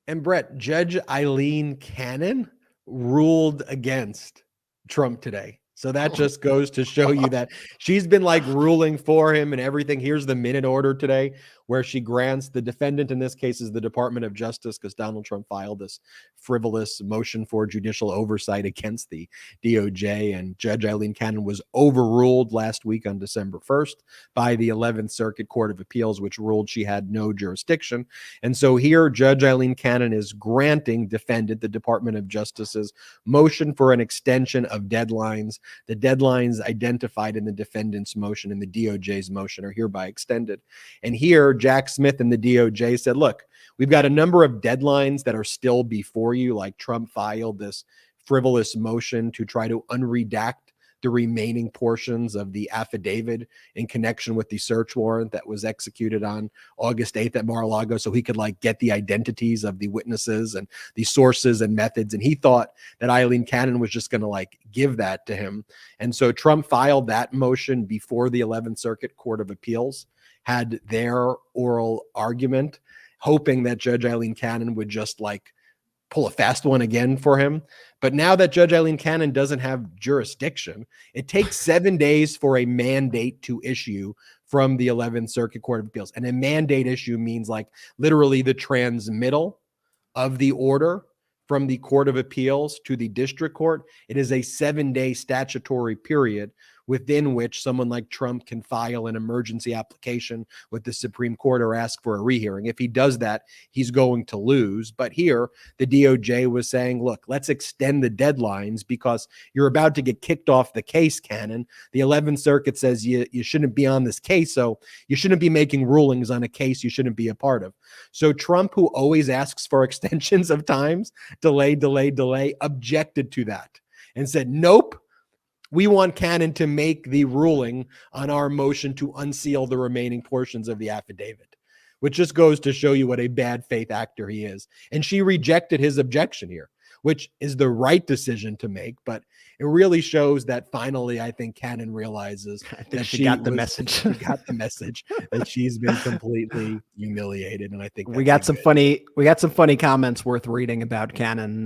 And Brett, Judge Eileen Cannon ruled against Trump today. So that just goes to show you that she's been like ruling for him and everything. Here's the minute order today where she grants the defendant, in this case is the Department of Justice, because Donald Trump filed this frivolous motion for judicial oversight against the DOJ, and Judge Eileen Cannon was overruled last week on December 1st by the 11th Circuit Court of Appeals, which ruled she had no jurisdiction. And so here Judge Eileen Cannon is granting defendant, the Department of Justice's motion for an extension of deadlines. The deadlines identified in the defendant's motion and the DOJ's motion are hereby extended. And here, Jack Smith and the DOJ said, look, we've got a number of deadlines that are still before you, like Trump filed this frivolous motion to try to unredact the remaining portions of the affidavit in connection with the search warrant that was executed on August 8th at Mar-a-Lago, so he could like get the identities of the witnesses and the sources and methods. And he thought that Eileen Cannon was just going to like give that to him. And so Trump filed that motion before the 11th Circuit Court of Appeals had their oral argument, hoping that Judge Eileen Cannon would just like pull a fast one again for him. But now that Judge Eileen Cannon doesn't have jurisdiction, it takes 7 days for a mandate to issue from the 11th Circuit Court of Appeals. And a mandate issue means like literally the transmittal of the order from the Court of Appeals to the district court. It is a 7-day statutory period within which someone like Trump can file an emergency application with the Supreme Court or ask for a rehearing. If he does that, he's going to lose. But here, the DOJ was saying, look, let's extend the deadlines because you're about to get kicked off the case, Cannon. The 11th Circuit says you shouldn't be on this case, so you shouldn't be making rulings on a case you shouldn't be a part of. So Trump, who always asks for extensions of times, delay, objected to that and said, nope. We want Cannon to make the ruling on our motion to unseal the remaining portions of the affidavit, which just goes to show you what a bad faith actor he is. And she rejected his objection here, which is the right decision to make. But it really shows that finally, I think Cannon realizes that she got the message. She got the message that she's been completely humiliated. And I think we got some funny comments worth reading about Cannon.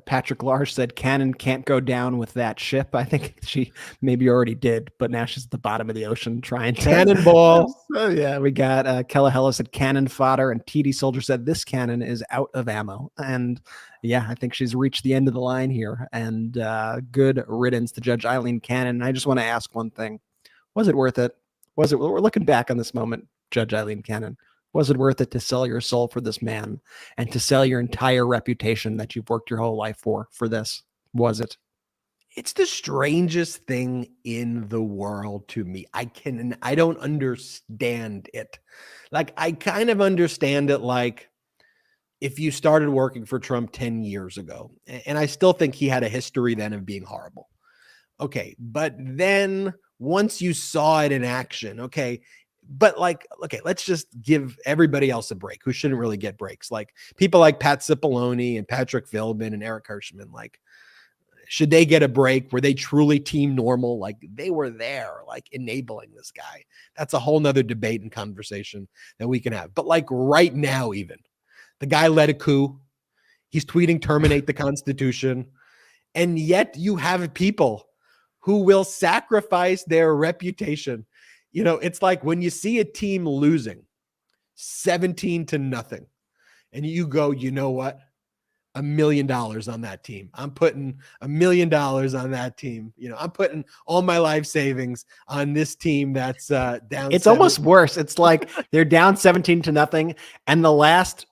Patrick Large said Cannon can't go down with that ship. I think she maybe already did, but now she's at the bottom of the ocean trying to cannonball. So yeah, we got Kellahella said cannon fodder, and TD Soldier said this cannon is out of ammo. And yeah, I think she's reached the end of the line here, and good riddance to Judge Eileen Cannon. And I just want to ask one thing. Was it worth it? We're looking back on this moment, Judge Eileen Cannon. Was it worth it to sell your soul for this man and to sell your entire reputation that you've worked your whole life for this? Was it? It's the strangest thing in the world to me. I don't understand it. Like, I kind of understand it like, if you started working for Trump 10 years ago, and I still think he had a history then of being horrible. Okay. But then once you saw it in action, okay. But like, okay, let's just give everybody else a break who shouldn't really get breaks. Like people like Pat Cipollone and Patrick Philbin and Eric Hirschman, like, should they get a break? Were they truly team normal? Like they were there, like enabling this guy. That's a whole nother debate and conversation that we can have. But like right now, even, the guy led a coup. He's tweeting, terminate the Constitution. And yet you have people who will sacrifice their reputation. You know, it's like when you see a team losing 17-0, and you go, you know what? $1 million on that team. I'm putting $1 million on that team. You know, I'm putting all my life savings on this team that's down. It's almost worse. It's like they're down 17-0, and the last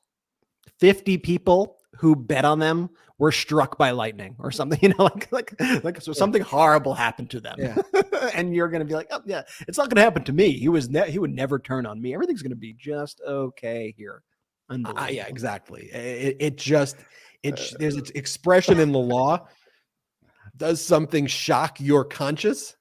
50 people who bet on them were struck by lightning or something, you know, like so something horrible happened to them. Yeah. And you're going to be like, oh yeah, it's not going to happen to me. He would never turn on me. Everything's going to be just okay here. Yeah, exactly. There's an expression in the law. Does something shock your conscience?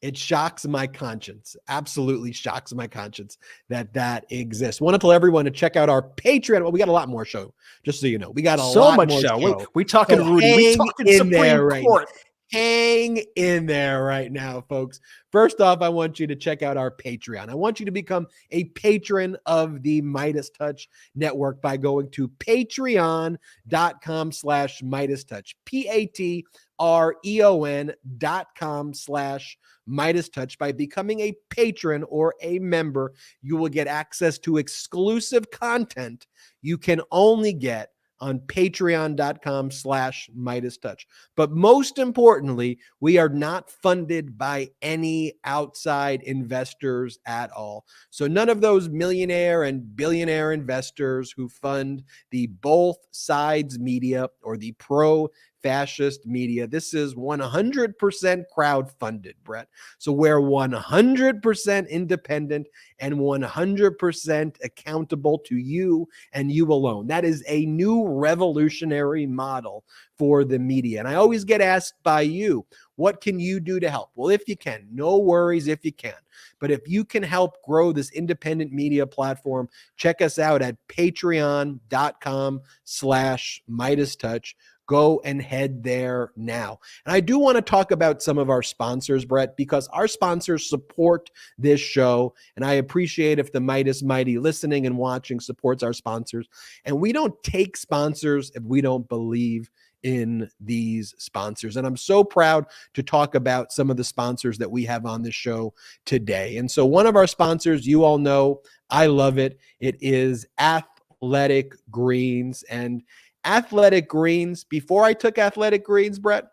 It shocks my conscience. Absolutely shocks my conscience that exists. Want to tell everyone to check out our Patreon. Well, we got a lot more show, just so you know. We got so much more show. We talking Rudy. We talking Supreme Court. Hang in there right now, folks. First off, I want you to check out our Patreon. I want you to become a patron of the MeidasTouch Network by going to patreon.com/MeidasTouch, patreon.com/MeidasTouch. By becoming a patron or a member, you will get access to exclusive content you can only get on patreon.com/MeidasTouch. But most importantly, we are not funded by any outside investors at all. So none of those millionaire and billionaire investors who fund the both sides media or the pro-fascist media. This is 100% crowd-funded, Brett. So we're 100% independent and 100% accountable to you and you alone. That is a new revolutionary model for the media. And I always get asked by you, what can you do to help? Well, if you can, no worries if you can. But if you can help grow this independent media platform, check us out at patreon.com/MeidasTouch. Go and head there now. And I do want to talk about some of our sponsors, Brett, because our sponsors support this show. And I appreciate if the Meidas Mighty listening and watching supports our sponsors. And we don't take sponsors if we don't believe in these sponsors. And I'm so proud to talk about some of the sponsors that we have on the show today. And so one of our sponsors, you all know, I love it. It is Athletic Greens. And Athletic Greens, before I took Athletic Greens, Brett,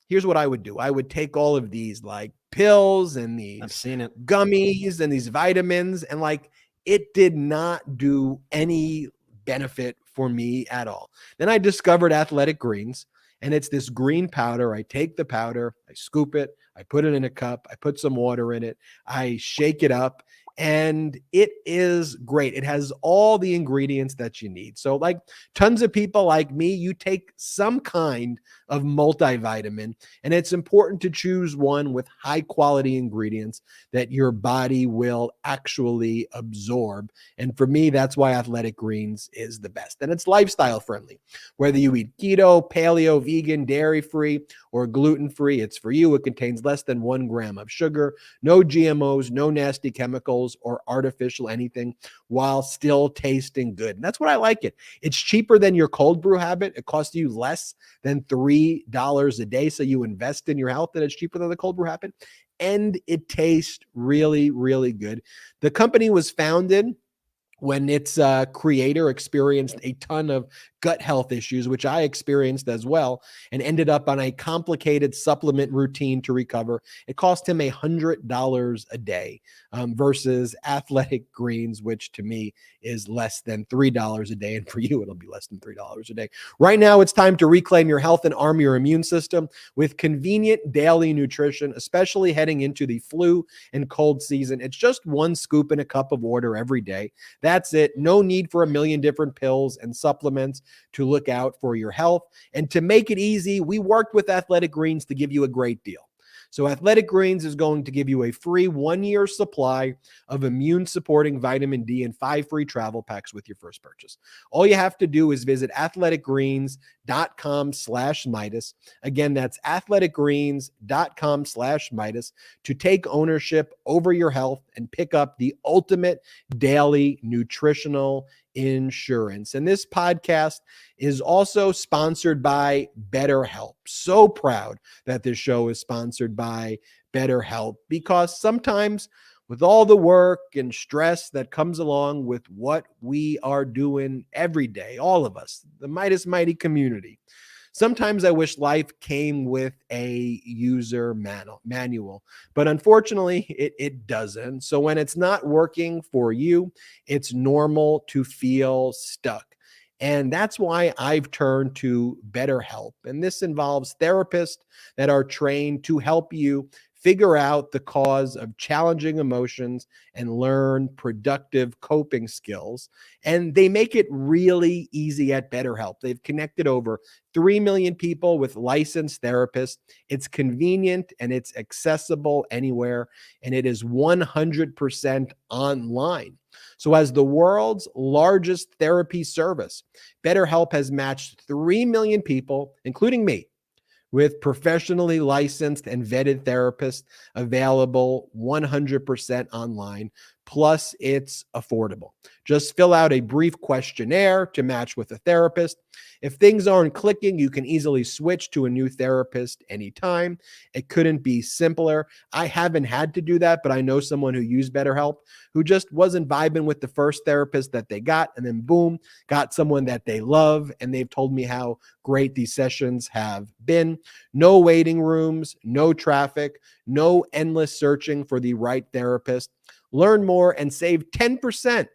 here's what I would do. I would take all of these like pills and these gummies and these vitamins, and like it did not do any benefit for me at all. Then I discovered Athletic Greens, and it's this green powder. I take the powder, I scoop it, I put it in a cup, I put some water in it, I shake it up, and it is great. It has all the ingredients that you need. So like tons of people like me, you take some kind of multivitamin, and it's important to choose one with high quality ingredients that your body will actually absorb. And for me, that's why Athletic Greens is the best. And it's lifestyle friendly. Whether you eat keto, paleo, vegan, dairy free, or gluten free, it's for you. It contains less than 1 gram of sugar, no GMOs, no nasty chemicals or artificial anything, while still tasting good. And that's what I like it. It's cheaper than your cold brew habit. It costs you less than $3 a day. So you invest in your health, and it's cheaper than the cold brew habit. And it tastes really, really good. The company was founded when its creator experienced a ton of gut health issues, which I experienced as well, and ended up on a complicated supplement routine to recover. It cost him $100 a day versus Athletic Greens, which to me is less than $3 a day. And for you, it'll be less than $3 a day. Right now, it's time to reclaim your health and arm your immune system with convenient daily nutrition, especially heading into the flu and cold season. It's just 1 scoop in a cup of water every day. That's it. No need for a million different pills and supplements to look out for your health. And to make it easy, we worked with Athletic Greens to give you a great deal. So Athletic Greens is going to give you a free 1-year supply of immune-supporting vitamin D and 5 free travel packs with your first purchase. All you have to do is visit athleticgreens.com/Meidas. Again, that's athleticgreens.com/Meidas to take ownership over your health and pick up the ultimate daily nutritional insurance. And this podcast is also sponsored by BetterHelp. So proud that this show is sponsored by BetterHelp, because sometimes with all the work and stress that comes along with what we are doing every day, all of us, the Meidas Mighty community, sometimes I wish life came with a user manual, but unfortunately it doesn't. So when it's not working for you, it's normal to feel stuck. And that's why I've turned to BetterHelp. And this involves therapists that are trained to help you figure out the cause of challenging emotions and learn productive coping skills. And they make it really easy at BetterHelp. They've connected over 3 million people with licensed therapists. It's convenient and it's accessible anywhere, and it is 100% online. So as the world's largest therapy service, BetterHelp has matched 3 million people, including me, with professionally licensed and vetted therapists available 100% online. Plus, it's affordable. Just fill out a brief questionnaire to match with a therapist. If things aren't clicking, you can easily switch to a new therapist anytime. It couldn't be simpler. I haven't had to do that, but I know someone who used BetterHelp who just wasn't vibing with the first therapist that they got, and then boom, got someone that they love, and they've told me how great these sessions have been. No waiting rooms, no traffic, no endless searching for the right therapist. Learn more and save 10%.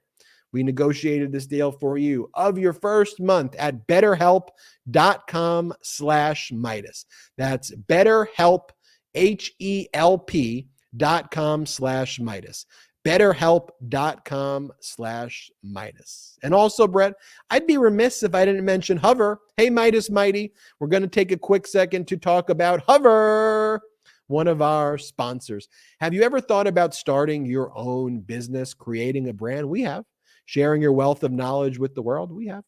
We negotiated this deal for you of your first month at betterhelp.com/Meidas. That's BetterHelp, HELP.com/Meidas. BetterHelp.com/Meidas. And also, Brett, I'd be remiss if I didn't mention Hover. Hey, Meidas Mighty, we're going to take a quick second to talk about Hover, one of our sponsors. Have you ever thought about starting your own business, creating a brand? We have. Sharing your wealth of knowledge with the world? We have.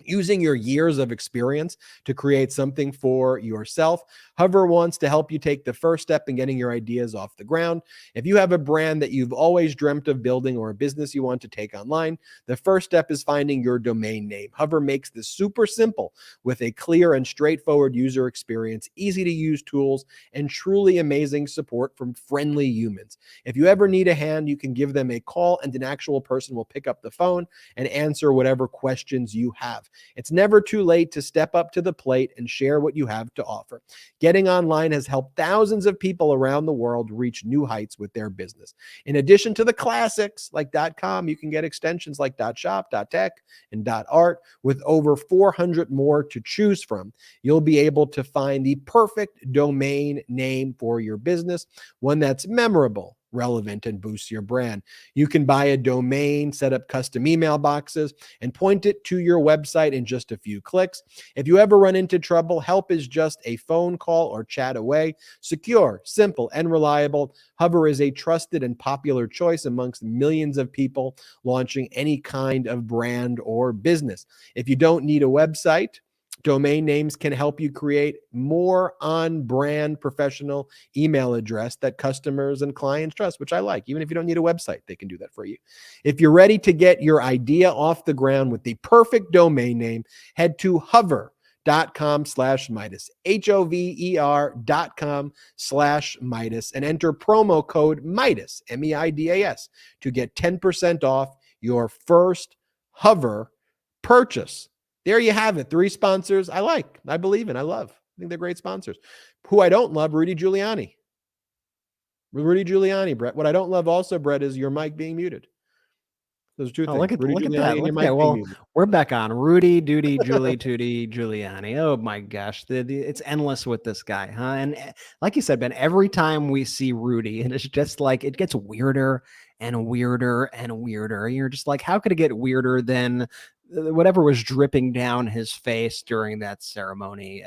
Using your years of experience to create something for yourself. Hover wants to help you take the first step in getting your ideas off the ground. If you have a brand that you've always dreamt of building or a business you want to take online, the first step is finding your domain name. Hover makes this super simple with a clear and straightforward user experience, easy to use tools, and truly amazing support from friendly humans. If you ever need a hand, you can give them a call and an actual person will pick up the phone and answer whatever questions you have. It's never too late to step up to the plate and share what you have to offer. Getting online has helped thousands of people around the world reach new heights with their business. In addition to the classics like .com, you can get extensions like .shop, .tech, and .art with over 400 more to choose from. You'll be able to find the perfect domain name for your business, one that's memorable, relevant, and boosts your brand. You can buy a domain, set up custom email boxes, and point it to your website in just a few clicks. If you ever run into trouble, help is just a phone call or chat away. Secure, simple, and reliable, Hover is a trusted and popular choice amongst millions of people launching any kind of brand or business. If you don't need a website, domain names can help you create more on-brand professional email address that customers and clients trust, which I like. Even if you don't need a website, they can do that for you. If you're ready to get your idea off the ground with the perfect domain name, head to hover.com/Meidas, HOVER.com/Meidas, and enter promo code Meidas, MEIDAS, to get 10% off your first Hover purchase. There you have it. 3 sponsors I like, I believe in, I love. I think they're great sponsors. Who I don't love, Rudy Giuliani. Rudy Giuliani, Brett. What I don't love also, Brett, is your mic being muted. Those 2 things. Look at Rudy that. Giuliani and your mic being Well, muted. we're back on Rudy, Duty, Julie, Tootie, Giuliani. Oh my gosh. It's endless with this guy, huh? And like you said, Ben, every time we see Rudy, and it's just like, it gets weirder and weirder and weirder. You're just like, how could it get weirder than whatever was dripping down his face during that ceremony,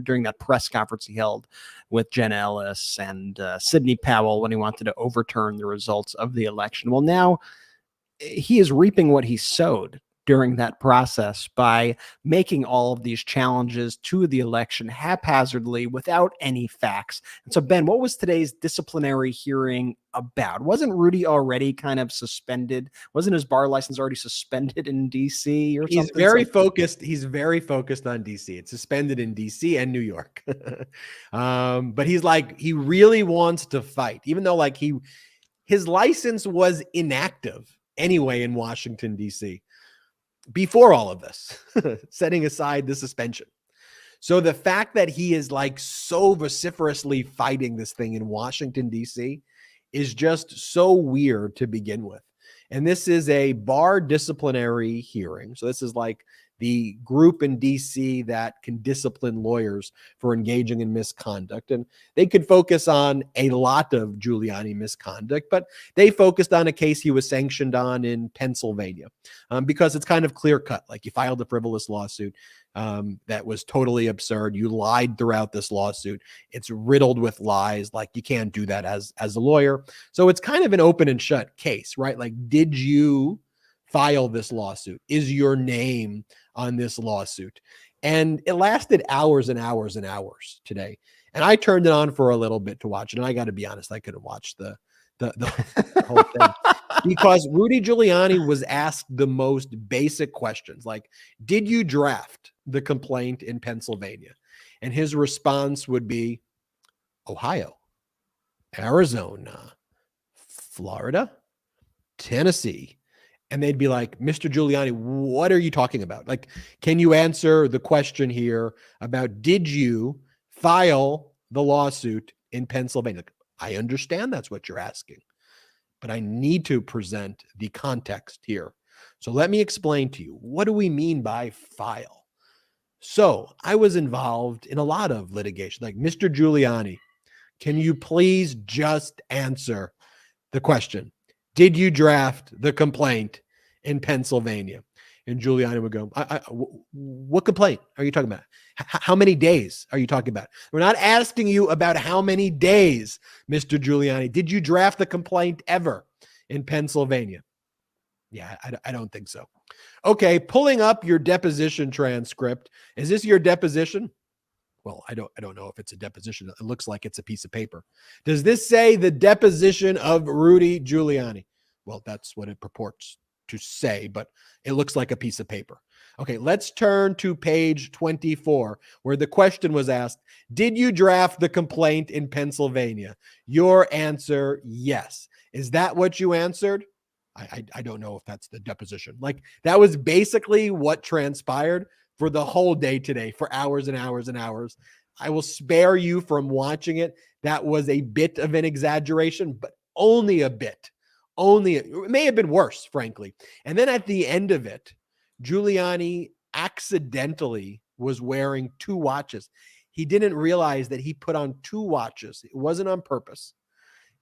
during that press conference he held with Jen Ellis and Sidney Powell when he wanted to overturn the results of the election? Well, now he is reaping what he sowed during that process by making all of these challenges to the election haphazardly without any facts. And so, Ben, what was today's disciplinary hearing about? Wasn't Rudy already kind of suspended? Wasn't his bar license already suspended in DC or something? He's very focused. He's very focused on DC. It's suspended in DC and New York. But he's like, he really wants to fight, even though like his license was inactive anyway in Washington, DC. Before all of this, setting aside the suspension. So the fact that he is like so vociferously fighting this thing in Washington, D.C. is just so weird to begin with. And this is a bar disciplinary hearing. So this is like the group in DC that can discipline lawyers for engaging in misconduct. And they could focus on a lot of Giuliani misconduct, but they focused on a case he was sanctioned on in Pennsylvania because it's kind of clear cut. Like you filed a frivolous lawsuit that was totally absurd. You lied throughout this lawsuit. It's riddled with lies. Like you can't do that as a lawyer. So it's kind of an open and shut case, right? Like, did you file this lawsuit? Is your name on this lawsuit? And it lasted hours and hours and hours today. And I turned it on for a little bit to watch it. And I got to be honest, I couldn't watch the whole thing because Rudy Giuliani was asked the most basic questions, like, did you draft the complaint in Pennsylvania? And his response would be Ohio, Arizona, Florida, Tennessee. And they'd be like, Mr. Giuliani, what are you talking about? Like, can you answer the question here about, did you file the lawsuit in Pennsylvania? Like, I understand that's what you're asking, but I need to present the context here. So let me explain to you, what do we mean by file? So I was involved in a lot of litigation, like, Mr. Giuliani, can you please just answer the question? Did you draft the complaint in Pennsylvania? And Giuliani would go, what complaint are you talking about? How many days are you talking about? We're not asking you about how many days, Mr. Giuliani. Did you draft the complaint ever in Pennsylvania? Yeah, I don't think so. Okay, pulling up your deposition transcript. Is this your deposition? Well, I don't know if it's a deposition. It looks like it's a piece of paper. Does this say the deposition of Rudy Giuliani? Well, that's what it purports to say, but it looks like a piece of paper. Okay, let's turn to page 24, where the question was asked, did you draft the complaint in Pennsylvania? Your answer, yes. Is that what you answered? I don't know if that's the deposition. Like, that was basically what transpired for the whole day today, for hours and hours and hours. I will spare you from watching it. That was a bit of an exaggeration, but only a bit. It may have been worse, frankly. And then at the end of it, Giuliani accidentally was wearing 2 watches. He didn't realize that he put on 2 watches. It wasn't on purpose.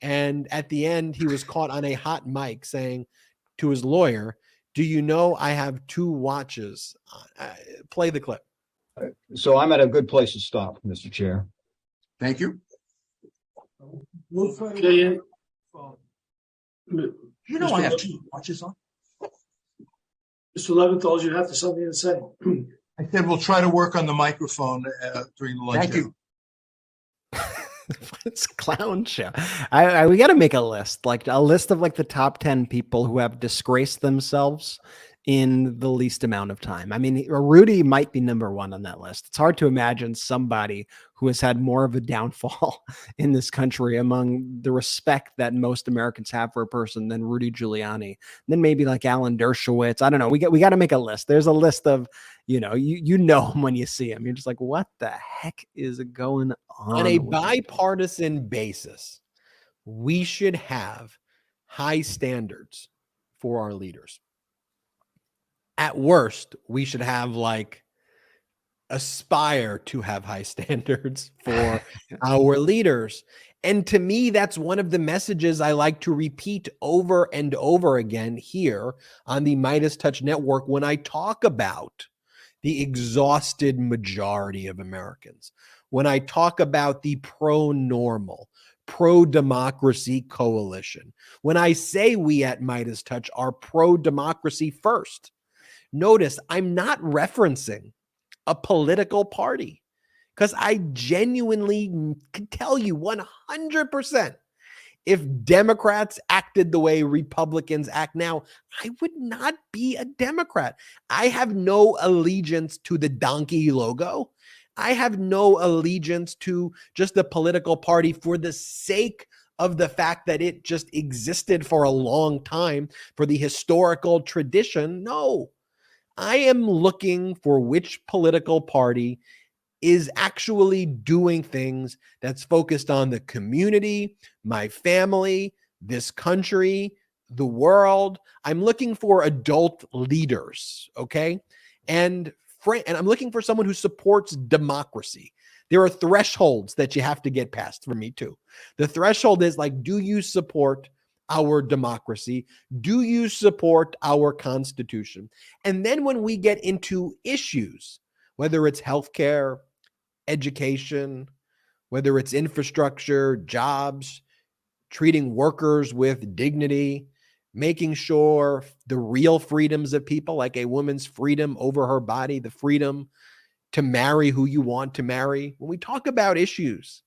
And at the end, he was caught on a hot mic saying to his lawyer, do you know I have 2 watches? Play the clip. So I'm at a good place to stop, Mr. Chair. Thank you. Okay. You know I have 2 watches on. Mr. Leventhal, you have something to say. I said we'll try to work on the microphone during the lunch. Thank you. It's a clown show. We got to make a list, like a list of like the top 10 people who have disgraced themselves in the least amount of time. I mean, Rudy might be number 1 on that list. It's hard to imagine somebody who has had more of a downfall in this country among the respect that most Americans have for a person than Rudy Giuliani. And then maybe like Alan Dershowitz. I don't know. We got to make a list. There's a list of, you know him when you see him. You're just like, what the heck is going on? On a bipartisan basis, we should have high standards for our leaders. At worst, we should have aspire to have high standards for our leaders. And to me, that's one of the messages I like to repeat over and over again here on the MeidasTouch Network when I talk about the exhausted majority of Americans, when I talk about the pro-normal, pro-democracy coalition, when I say we at MeidasTouch are pro-democracy first. Notice I'm not referencing a political party because I genuinely can tell you 100% if Democrats acted the way Republicans act now, I would not be a Democrat. I have no allegiance to the donkey logo. I have no allegiance to just a political party for the sake of the fact that it just existed for a long time for the historical tradition. No. I am looking for which political party is actually doing things that's focused on the community, my family, this country, the world. I'm looking for adult leaders, okay? And I'm looking for someone who supports democracy. There are thresholds that you have to get past for me too. The threshold is like, do you support our democracy? Do you support our Constitution? And then when we get into issues, whether it's healthcare, education, whether it's infrastructure, jobs, treating workers with dignity, making sure the real freedoms of people, like a woman's freedom over her body, the freedom to marry who you want to marry. When we talk about issues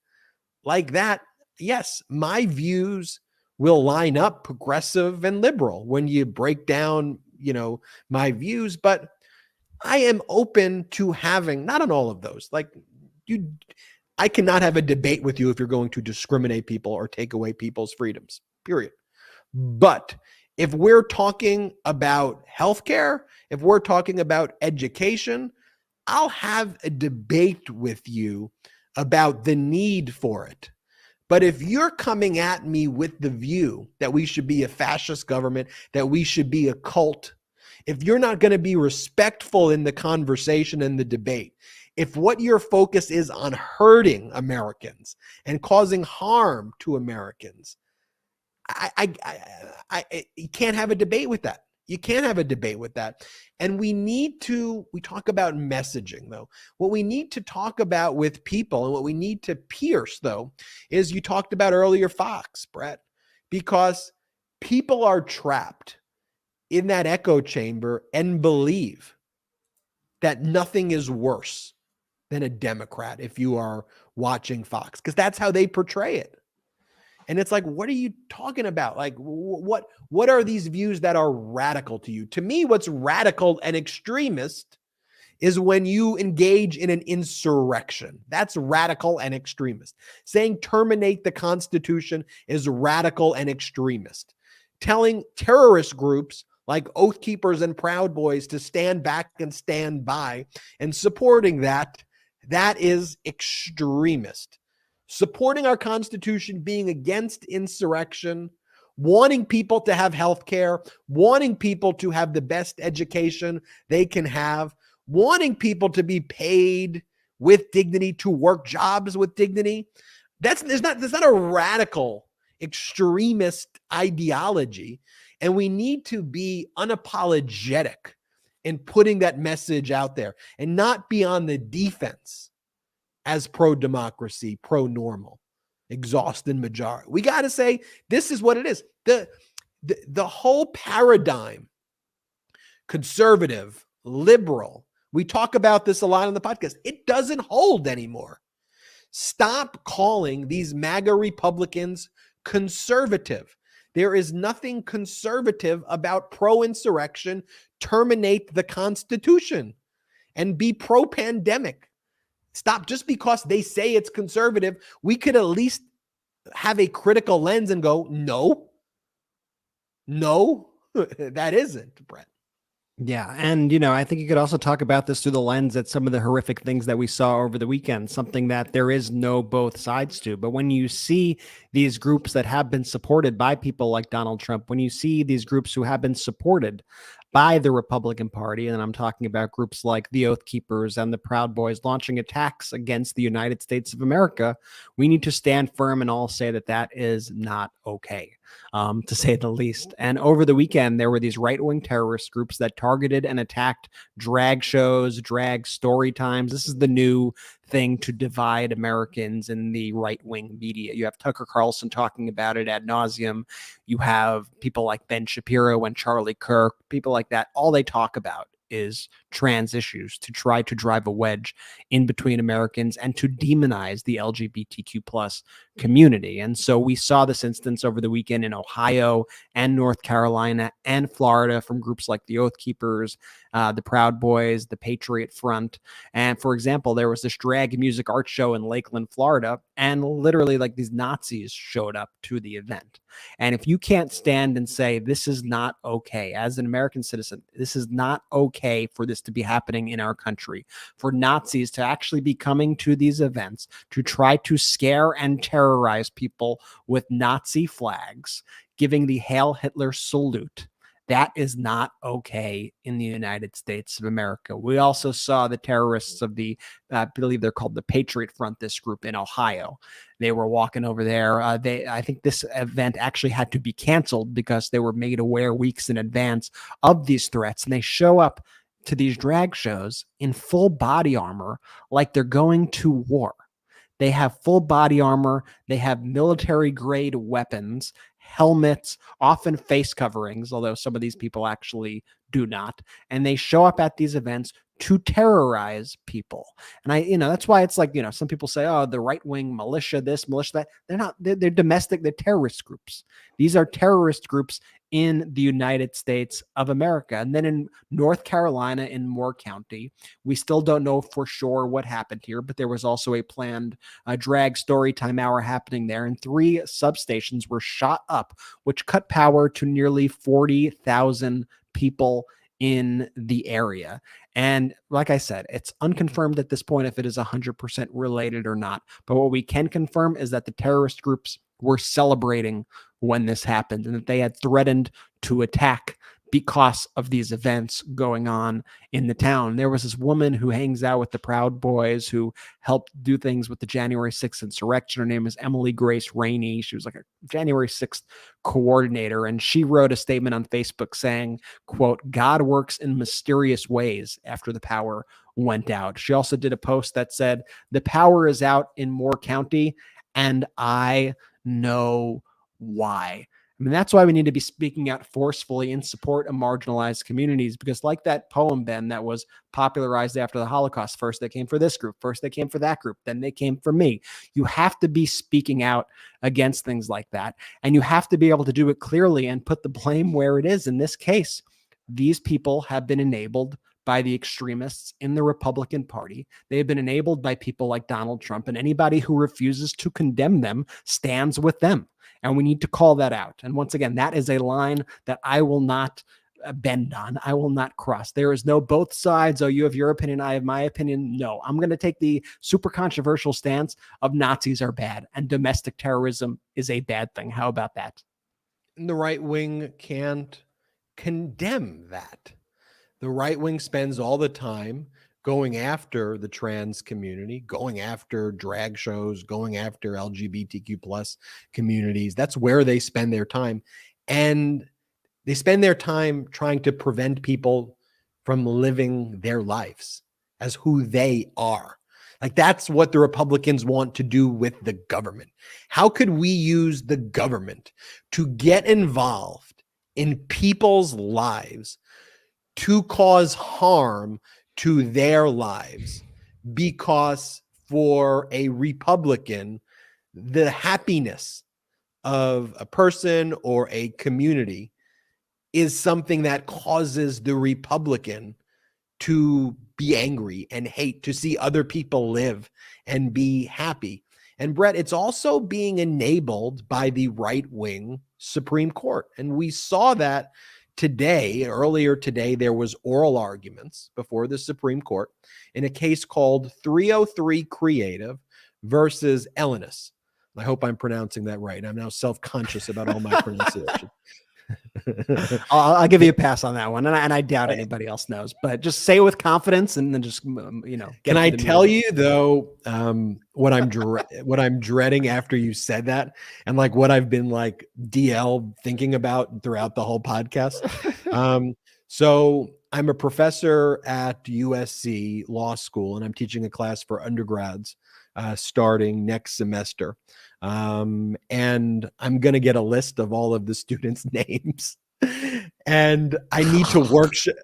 like that, yes, my views will line up progressive and liberal when you break down, my views, but I am open to having, not on all of those, I cannot have a debate with you if you're going to discriminate people or take away people's freedoms, period. But if we're talking about healthcare, if we're talking about education, I'll have a debate with you about the need for it. But if you're coming at me with the view that we should be a fascist government, that we should be a cult, if you're not going to be respectful in the conversation and the debate, if what your focus is on hurting Americans and causing harm to Americans, you can't have a debate with that. You can't have a debate with that. And we talk about messaging, though. What we need to talk about with people and what we need to pierce, though, is you talked about earlier Fox, Brett, because people are trapped in that echo chamber and believe that nothing is worse than a Democrat if you are watching Fox, because that's how they portray it. And it's like, what are you talking about? Like, what are these views that are radical to you? To me, what's radical and extremist is when you engage in an insurrection. That's radical and extremist. Saying terminate the Constitution is radical and extremist. Telling terrorist groups like Oath Keepers and Proud Boys to stand back and stand by and supporting that is extremist. Supporting our Constitution, being against insurrection, wanting people to have health care, wanting people to have the best education they can have, wanting people to be paid with dignity, to work jobs with dignity. That's not a radical extremist ideology. And we need to be unapologetic in putting that message out there and not be on the defense as pro-democracy, pro-normal, exhausted majority. We got to say, this is what it is. The whole paradigm, conservative, liberal, we talk about this a lot on the podcast. It doesn't hold anymore. Stop calling these MAGA Republicans conservative. There is nothing conservative about pro-insurrection. Terminate the Constitution and be pro-pandemic. Stop. Just because they say it's conservative, we could at least have a critical lens and go, no, that isn't, Brett. Yeah. And, I think you could also talk about this through the lens at some of the horrific things that we saw over the weekend, something that there is no both sides to. But when you see these groups that have been supported by people like Donald Trump, when you see these groups who have been supported by the Republican Party, and I'm talking about groups like the Oath Keepers and the Proud Boys launching attacks against the United States of America, we need to stand firm and all say that is not okay, to say the least. And over the weekend, there were these right-wing terrorist groups that targeted and attacked drag shows, drag story times. This is the new thing to divide Americans in the right-wing media. You have Tucker Carlson talking about it ad nauseum. You have people like Ben Shapiro and Charlie Kirk, people like that. All they talk about is trans issues to try to drive a wedge in between Americans and to demonize the LGBTQ plus community. And so we saw this instance over the weekend in Ohio and North Carolina and Florida from groups like the Oath Keepers, the Proud Boys, the Patriot Front. And for example, there was this drag music art show in Lakeland, Florida, and literally like these Nazis showed up to the event. And if you can't stand and say, this is not okay, as an American citizen, this is not okay for this to be happening in our country, for Nazis to actually be coming to these events to try to scare and terrorize people with Nazi flags, giving the Hail Hitler salute. That is not okay in the United States of America. We also saw the terrorists of the, I believe they're called the Patriot Front, this group in Ohio. They were walking over there. I think this event actually had to be canceled because they were made aware weeks in advance of these threats. And they show up to these drag shows in full body armor like they're going to war. They have full body armor. They have military grade weapons, helmets, often face coverings, although some of these people actually do not. And they show up at these events to terrorize people. And that's why it's like, some people say, oh, the right-wing militia, this, militia, that. They're not, they're domestic, they're terrorist groups. These are terrorist groups in the United States of America. And then in North Carolina, in Moore County, we still don't know for sure what happened here, but there was also a planned drag story time hour happening there, and 3 substations were shot up, which cut power to nearly 40,000 people in the area. And like I said, it's unconfirmed at this point if it is 100% related or not. But what we can confirm is that the terrorist groups were celebrating when this happened, and that they had threatened to attack because of these events going on in the town. There was this woman who hangs out with the Proud Boys who helped do things with the January 6th insurrection. Her name is Emily Grace Rainey. She was like a January 6th coordinator, and she wrote a statement on Facebook saying, quote, "God works in mysterious ways" after the power went out. She also did a post that said, "The power is out in Moore County, and I know why." I mean, that's why we need to be speaking out forcefully in support of marginalized communities, because like that poem, Ben, that was popularized after the Holocaust, first they came for this group, first they came for that group, then they came for me. You have to be speaking out against things like that. And you have to be able to do it clearly and put the blame where it is. In this case, these people have been enabled by the extremists in the Republican Party. They have been enabled by people like Donald Trump, and anybody who refuses to condemn them stands with them. And we need to call that out. And once again, that is a line that I will not bend on. I will not cross. There is no both sides. Oh, you have your opinion, I have my opinion. No, I'm going to take the super controversial stance of Nazis are bad and domestic terrorism is a bad thing. How about that? The right wing can't condemn that. The right wing spends all the time going after the trans community, going after drag shows, going after LGBTQ plus communities. That's where they spend their time. And they spend their time trying to prevent people from living their lives as who they are. Like, that's what the Republicans want to do with the government. How could we use the government to get involved in people's lives to cause harm to their lives? Because for a Republican, the happiness of a person or a community is something that causes the Republican to be angry and hate, to see other people live and be happy. And Brett, it's also being enabled by the right-wing Supreme Court. And we saw that earlier today, there was oral arguments before the Supreme Court in a case called 303 Creative versus Ellenis. I hope I'm pronouncing that right. I'm now self-conscious about all my pronunciation. I'll give you a pass on that one, and I doubt anybody else knows. But just say it with confidence, and then just Can I tell you though, what I'm dreading after you said that, and like what I've been like DL thinking about throughout the whole podcast. So I'm a professor at USC Law School, and I'm teaching a class for undergrads starting next semester. And I'm going to get a list of all of the students' names, and I need to workshop.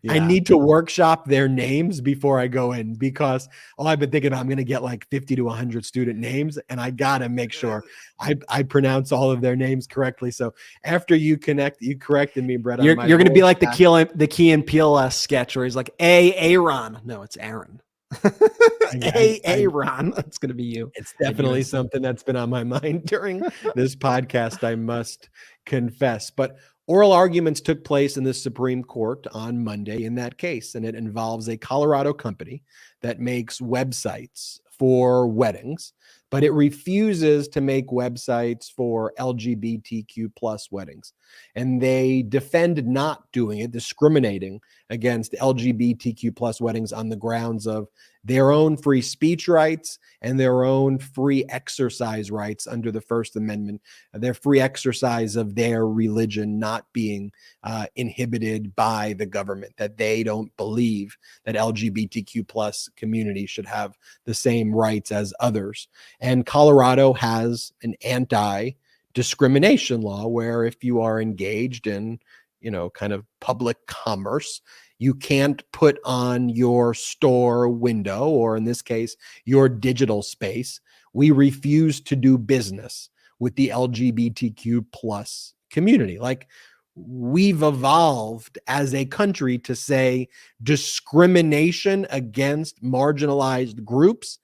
I need to workshop their names before I go in, because I've been thinking I'm going to get like 50 to 100 student names, and I got to make sure I pronounce all of their names correctly. So after you corrected me, Brett. You're going to be like the Key and Peele sketch where he's like, Aaron. No, it's Aaron. Aaron. That's going to be you. It's definitely something that's been on my mind during this podcast, I must confess. But oral arguments took place in the Supreme Court on Monday in that case, and it involves a Colorado company that makes websites for weddings, but it refuses to make websites for LGBTQ plus weddings. And they defend not doing it, discriminating against LGBTQ plus weddings on the grounds of their own free speech rights and their own free exercise rights under the First Amendment, their free exercise of their religion not being inhibited by the government, that they don't believe that LGBTQ plus communities should have the same rights as others. And Colorado has an anti-discrimination discrimination law, where if you are engaged in, kind of public commerce, you can't put on your store window, or in this case, your digital space, we refuse to do business with the LGBTQ plus community. Like, we've evolved as a country to say discrimination against marginalized groups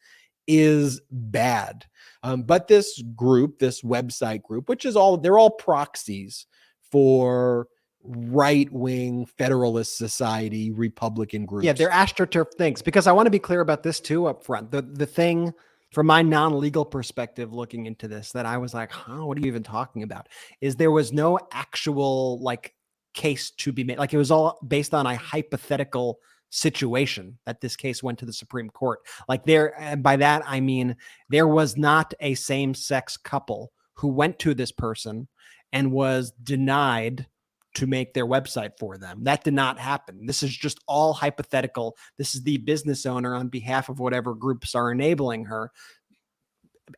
is bad. But this group, this website group, which is they're all proxies for right-wing Federalist Society Republican groups. Yeah, they're astroturf things, because I want to be clear about this too up front. The thing from my non-legal perspective looking into this that I was like, what are you even talking about? Is there was no actual case to be made. Like, it was all based on a hypothetical situation that this case went to the Supreme Court. And by that, I mean, there was not a same-sex couple who went to this person and was denied to make their website for them. That did not happen. This is just all hypothetical. This is the business owner on behalf of whatever groups are enabling her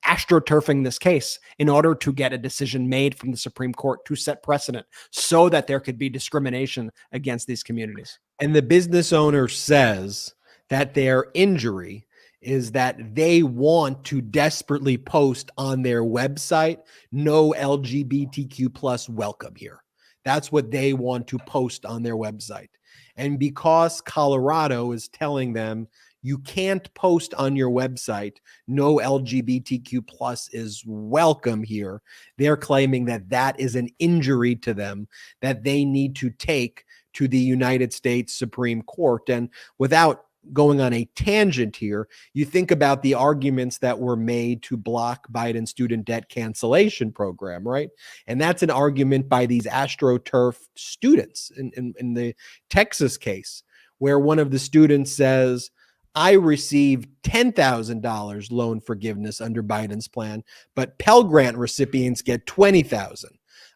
astroturfing this case in order to get a decision made from the Supreme Court to set precedent so that there could be discrimination against these communities. And the business owner says that their injury is that they want to desperately post on their website, no LGBTQ plus welcome here. That's what they want to post on their website. And because Colorado is telling them you can't post on your website, no LGBTQ plus is welcome here, they're claiming that that is an injury to them that they need to take to the United States Supreme Court. And without going on a tangent here, you think about the arguments that were made to block Biden's student debt cancellation program, right? And that's an argument by these AstroTurf students in the Texas case, where one of the students says, I received $10,000 loan forgiveness under Biden's plan, but Pell Grant recipients get $20,000.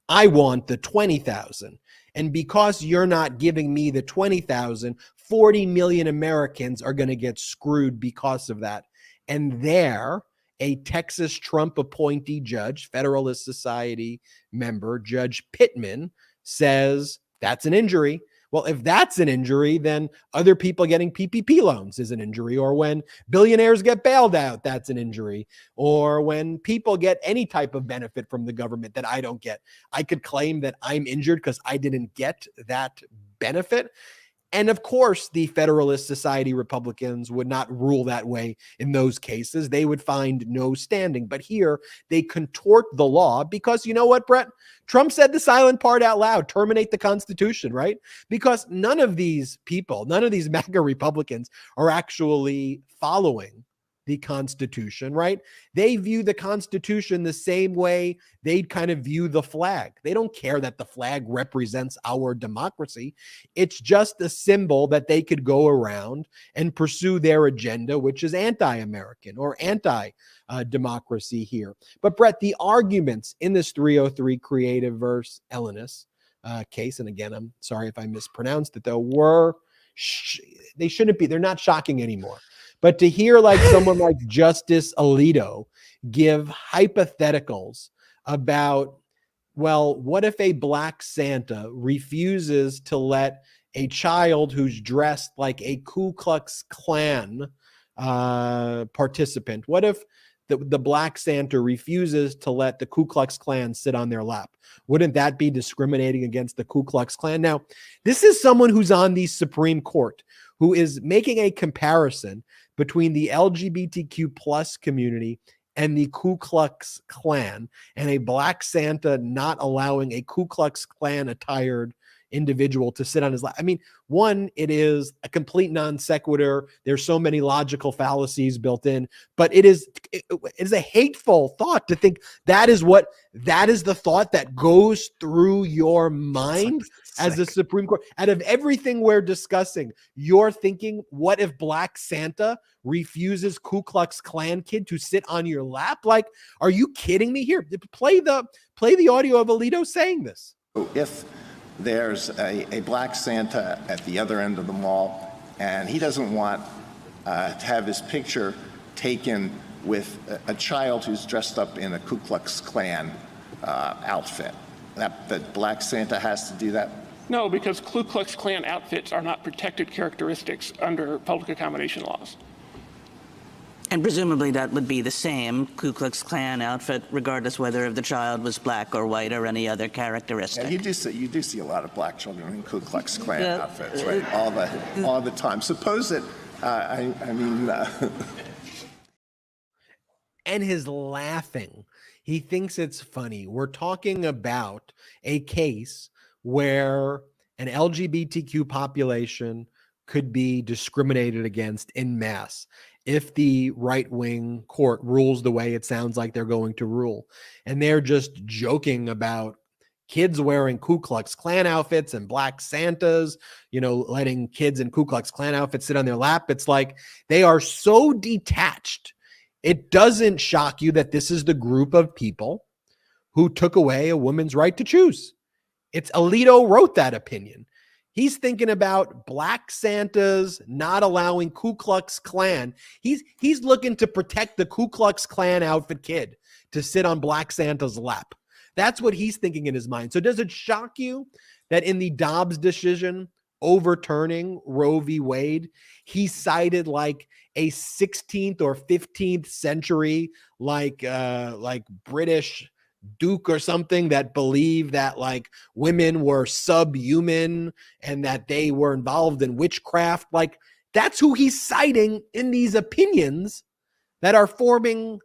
I want the $20,000. And because you're not giving me the $20,000, 40 million Americans are going to get screwed because of that. And there, a Texas Trump appointee judge, Federalist Society member, Judge Pittman, says that's an injury. Well, if that's an injury, then other people getting PPP loans is an injury. Or when billionaires get bailed out, that's an injury. Or when people get any type of benefit from the government that I don't get, I could claim that I'm injured because I didn't get that benefit. And of course, the Federalist Society Republicans would not rule that way in those cases. They would find no standing. But here, they contort the law because, you know what, Brett? Trump said the silent part out loud, terminate the Constitution, right? Because none of these people, none of these MAGA Republicans are actually following the Constitution, right? They view the Constitution the same way they kind of view the flag. They don't care that the flag represents our democracy. It's just a symbol that they could go around and pursue their agenda, which is anti-American or anti-democracy here. But Brett, the arguments in this 303 Creative versus Ellenis case, and again, I'm sorry if I mispronounced it, though, they shouldn't be. They're not shocking anymore. But to hear someone like Justice Alito give hypotheticals about, well, what if a Black Santa refuses to let a child who's dressed like a Ku Klux Klan participant, what if the Black Santa refuses to let the Ku Klux Klan sit on their lap? Wouldn't that be discriminating against the Ku Klux Klan? Now, this is someone who's on the Supreme Court who is making a comparison between the LGBTQ plus community and the Ku Klux Klan, and a Black Santa not allowing a Ku Klux Klan attired individual to sit on his lap. I mean, one, it is a complete non sequitur. There's so many logical fallacies built in, but it is a hateful thought to think that is the thought that goes through your mind as the Supreme Court. Out of everything we're discussing, you're thinking, what if Black Santa refuses Ku Klux Klan kid to sit on your lap? Like, are you kidding me? Here, play the audio of Alito saying this. If there's a Black Santa at the other end of the mall, and he doesn't want to have his picture taken with a child who's dressed up in a Ku Klux Klan outfit. That Black Santa has to do that? No, because Ku Klux Klan outfits are not protected characteristics under public accommodation laws. And presumably that would be the same Ku Klux Klan outfit, regardless whether the child was black or white or any other characteristic. Yeah, you do see a lot of black children in Ku Klux Klan outfits, right? All the time. Suppose that, And his laughing. He thinks it's funny. We're talking about a case where an LGBTQ population could be discriminated against en masse if the right-wing court rules the way it sounds like they're going to rule. And they're just joking about kids wearing Ku Klux Klan outfits and Black Santas, letting kids in Ku Klux Klan outfits sit on their lap. It's like they are so detached. It doesn't shock you that this is the group of people who took away a woman's right to choose. It's Alito wrote that opinion. He's thinking about Black Santas not allowing Ku Klux Klan. He's looking to protect the Ku Klux Klan outfit kid to sit on Black Santa's lap. That's what he's thinking in his mind. So does it shock you that in the Dobbs decision overturning Roe v. Wade, he cited like a 16th or 15th century like British duke or something that believed that like women were subhuman and that they were involved in witchcraft? Like that's who he's citing in these opinions that are forming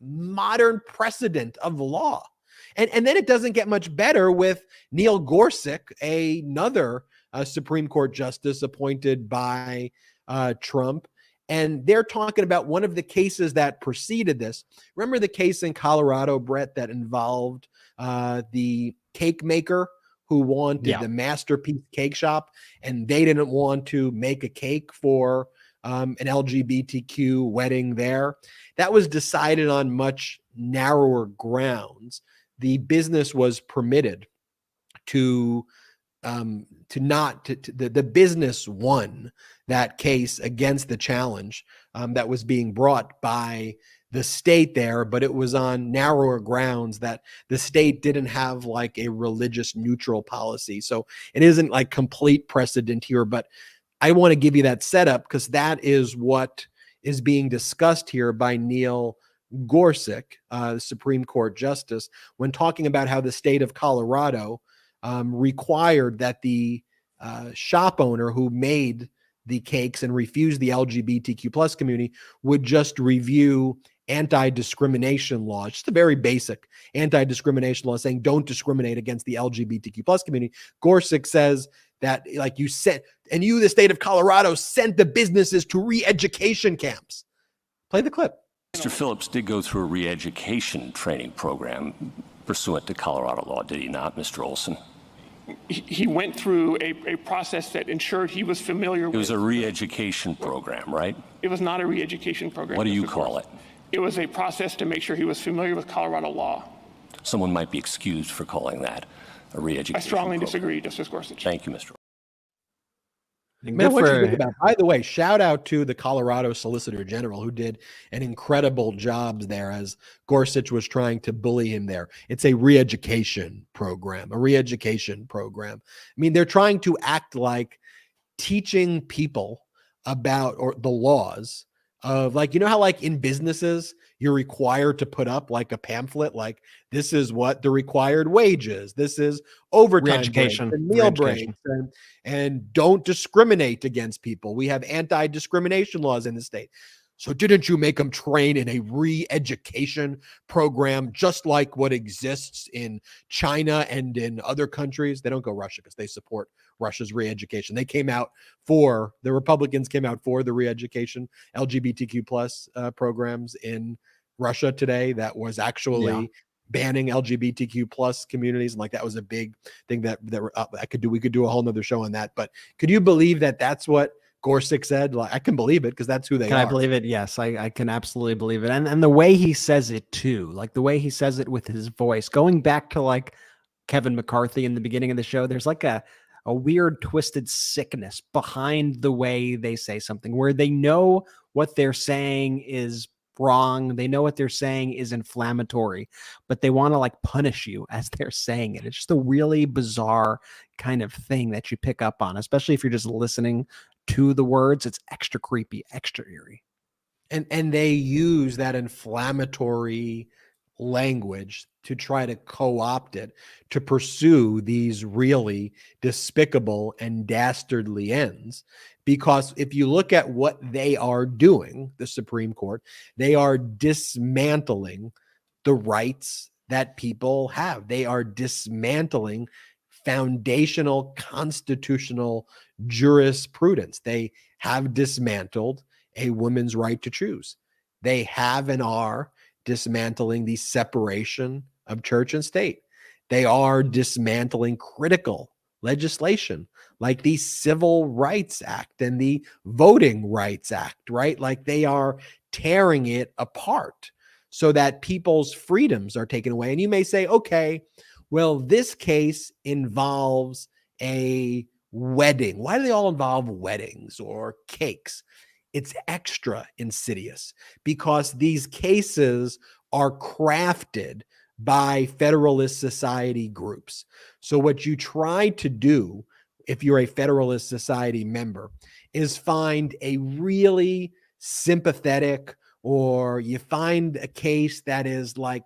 modern precedent of law. And then it doesn't get much better with Neil Gorsuch, another Supreme Court justice appointed by Trump. And they're talking about one of the cases that preceded this. Remember the case in Colorado, Brett, that involved the cake maker who wanted the Masterpiece Cake Shop, and they didn't want to make a cake for an LGBTQ wedding there. That was decided on much narrower grounds. The business was permitted the business won that case against the challenge that was being brought by the state there, but it was on narrower grounds that the state didn't have like a religious neutral policy. So it isn't like complete precedent here, but I want to give you that setup because that is what is being discussed here by Neil Gorsuch, the Supreme Court justice, when talking about how the state of Colorado required that the shop owner who made the cakes and refused the LGBTQ plus community would just review anti-discrimination law. Just a very basic anti-discrimination law saying don't discriminate against the LGBTQ plus community. Gorsuch says that like you sent, and you, the state of Colorado, sent the businesses to re-education camps. Play the clip. Mr. Phillips did go through a re-education training program pursuant to Colorado law, did he not, Mr. Olson? He went through a process that ensured he was familiar with. It was a re-education program, right? It was not a re-education program. What do you call it? It was a process to make sure he was familiar with Colorado law. Someone might be excused for calling that a re-education I strongly program. disagree, Justice Gorsuch. Thank you, Mr. Man, what you think about? By the way, shout out to the Colorado Solicitor General who did an incredible job there as Gorsuch was trying to bully him there. It's a re-education program, I mean, they're trying to act like teaching people about the laws of like, how like in businesses, you're required to put up like a pamphlet, like this is what the required wage is. This is overtime breaks and meal breaks and don't discriminate against people. We have anti-discrimination laws in the state. So didn't you make them train in a re-education program just like what exists in China and in other countries? They don't go Russia because they support Russia's re-education. The Republicans came out for the re-education LGBTQ plus programs in Russia today. That was actually banning LGBTQ plus communities. And like, that was a big thing that we could do a whole nother show on that. But could you believe that that's what Gorsuch said? Like, I can believe it because that's who they are. Can I believe it? Yes, I can absolutely believe it. And the way he says it too, like the way he says it with his voice, going back to like Kevin McCarthy in the beginning of the show, there's like a weird twisted sickness behind the way they say something where they know what they're saying is wrong. They know what they're saying is inflammatory, but they want to like punish you as they're saying it. It's just a really bizarre kind of thing that you pick up on, especially if you're just listening to the words. It's extra creepy, extra eerie. And they use that inflammatory language to try to co-opt it to pursue these really despicable and dastardly ends. Because if you look at what they are doing, the Supreme Court, they are dismantling the rights that people have. They are dismantling foundational constitutional jurisprudence. They have dismantled a woman's right to choose. They have and are dismantling the separation of church and state. They are dismantling critical legislation like the Civil Rights Act and the Voting Rights Act, right? Like they are tearing it apart so that people's freedoms are taken away. And you may say, okay, well, this case involves a wedding. Why do they all involve weddings or cakes? It's extra insidious because these cases are crafted by Federalist Society groups. So what you try to do if you're a Federalist Society member is find a really sympathetic, or you find a case that is like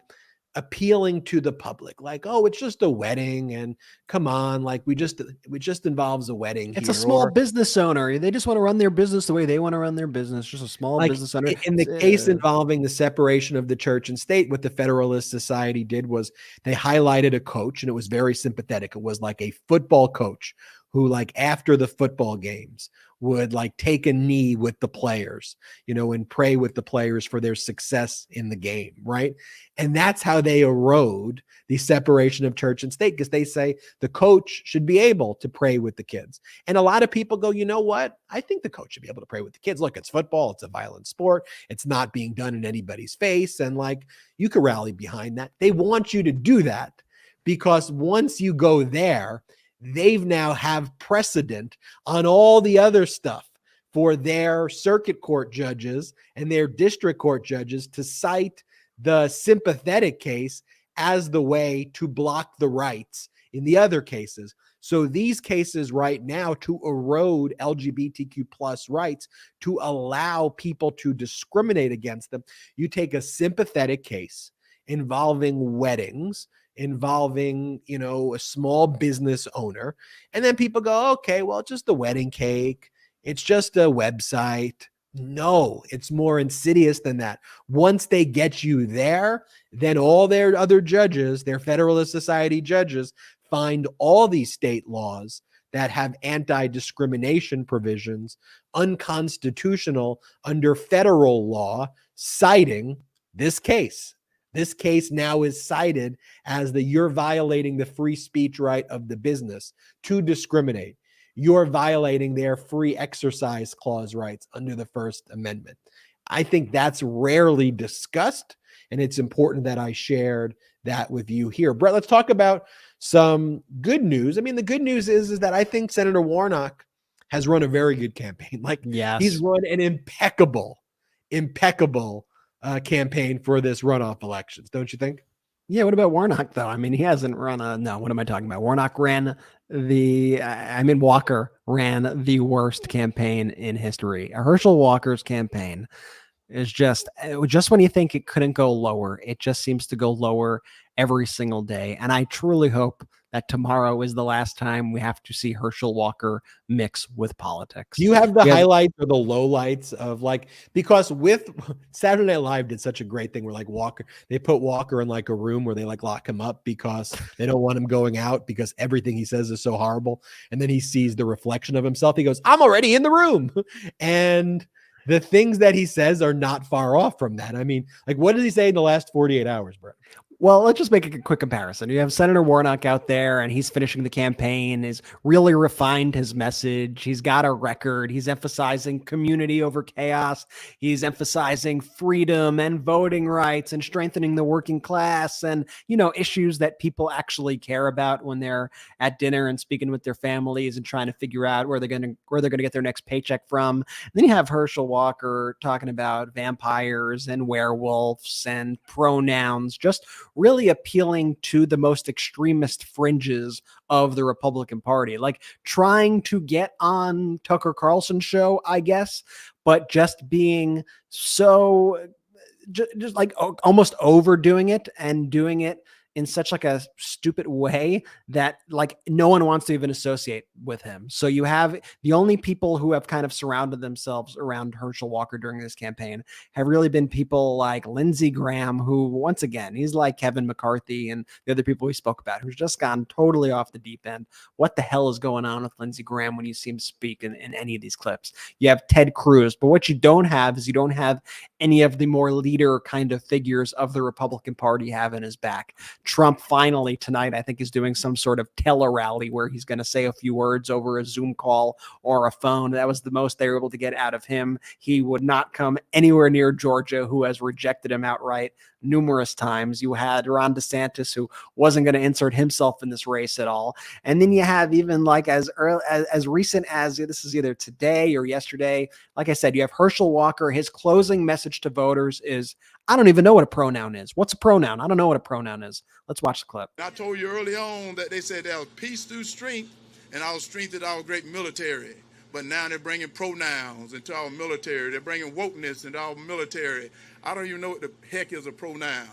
appealing to the public, like, oh, it's just a wedding, and come on, like it just involves a wedding. It's a small business owner. They just want to run their business the way they want to run their business. Just a small business owner. In the case involving the separation of the church and state, what the Federalist Society did was they highlighted a coach, and it was very sympathetic. It was like a football coach who, like, after the football games would like take a knee with the players, you know, and pray with the players for their success in the game, right? And that's how they erode the separation of church and state, because they say the coach should be able to pray with the kids. And a lot of people go, you know what? I think the coach should be able to pray with the kids. Look, it's football. It's a violent sport. It's not being done in anybody's face. And like, you can rally behind that. They want you to do that because once you go there, they've now have precedent on all the other stuff for their circuit court judges and their district court judges to cite the sympathetic case as the way to block the rights in the other cases. So these cases right now, to erode LGBTQ plus rights, to allow people to discriminate against them, you take a sympathetic case involving weddings, involving, you know, a small business owner. And then people go, okay, well, it's just a wedding cake. It's just a website. No, it's more insidious than that. Once they get you there, then all their other judges, their Federalist Society judges, find all these state laws that have anti-discrimination provisions unconstitutional under federal law, citing this case. This case now is cited as you're violating the free speech right of the business to discriminate. You're violating their free exercise clause rights under the First Amendment. I think that's rarely discussed, and it's important that I shared that with you here. Brett, let's talk about some good news. I mean, the good news is that I think Senator Warnock has run a very good campaign. Like, yes, he's run an impeccable campaign for this runoff elections, don't you think? Yeah, what about Warnock, though? I mean, he hasn't run what am I talking about? Warnock ran Walker ran the worst campaign in history. Herschel Walker's campaign is just when you think it couldn't go lower, it just seems to go lower every single day. And I truly hope that tomorrow is the last time we have to see Herschel Walker mix with politics. Do you have the highlights or the lowlights of, like, because with Saturday Night Live did such a great thing where, like, Walker, they put Walker in like a room where they like lock him up because they don't want him going out because everything he says is so horrible. And then he sees the reflection of himself. He goes, I'm already in the room. And the things that he says are not far off from that. I mean, like, what did he say in the last 48 hours, Brett? Well, let's just make a quick comparison. You have Senator Warnock out there, and he's finishing the campaign, is really refined his message. He's got a record. He's emphasizing community over chaos. He's emphasizing freedom and voting rights and strengthening the working class and, issues that people actually care about when they're at dinner and speaking with their families and trying to figure out where they're going to get their next paycheck from. And then you have Herschel Walker talking about vampires and werewolves and pronouns, just really appealing to the most extremist fringes of the Republican Party, like trying to get on Tucker Carlson's show, I guess, but just being so just like almost overdoing it and doing it in such like a stupid way that like no one wants to even associate with him. So you have the only people who have kind of surrounded themselves around Herschel Walker during this campaign have really been people like Lindsey Graham, who once again, he's like Kevin McCarthy and the other people we spoke about, who's just gone totally off the deep end. What the hell is going on with Lindsey Graham when you see him speak in any of these clips? You have Ted Cruz, but what you don't have is you don't have any of the more leader kind of figures of the Republican Party having his back. Trump finally tonight, I think, is doing some sort of tele-rally where he's going to say a few words over a Zoom call or a phone. That was the most they were able to get out of him. He would not come anywhere near Georgia, who has rejected him outright numerous times. You had Ron DeSantis, who wasn't going to insert himself in this race at all. And then you have even like as recent as this is either today or yesterday, like I said, you have Herschel Walker. His closing message to voters is, I don't even know what a pronoun is. What's a pronoun? I don't know what a pronoun is. Let's watch the clip. I told you early on that they said there was peace through strength, and our strength is our great military. But now they're bringing pronouns into our military. They're bringing wokeness into our military. I don't even know what the heck is a pronoun.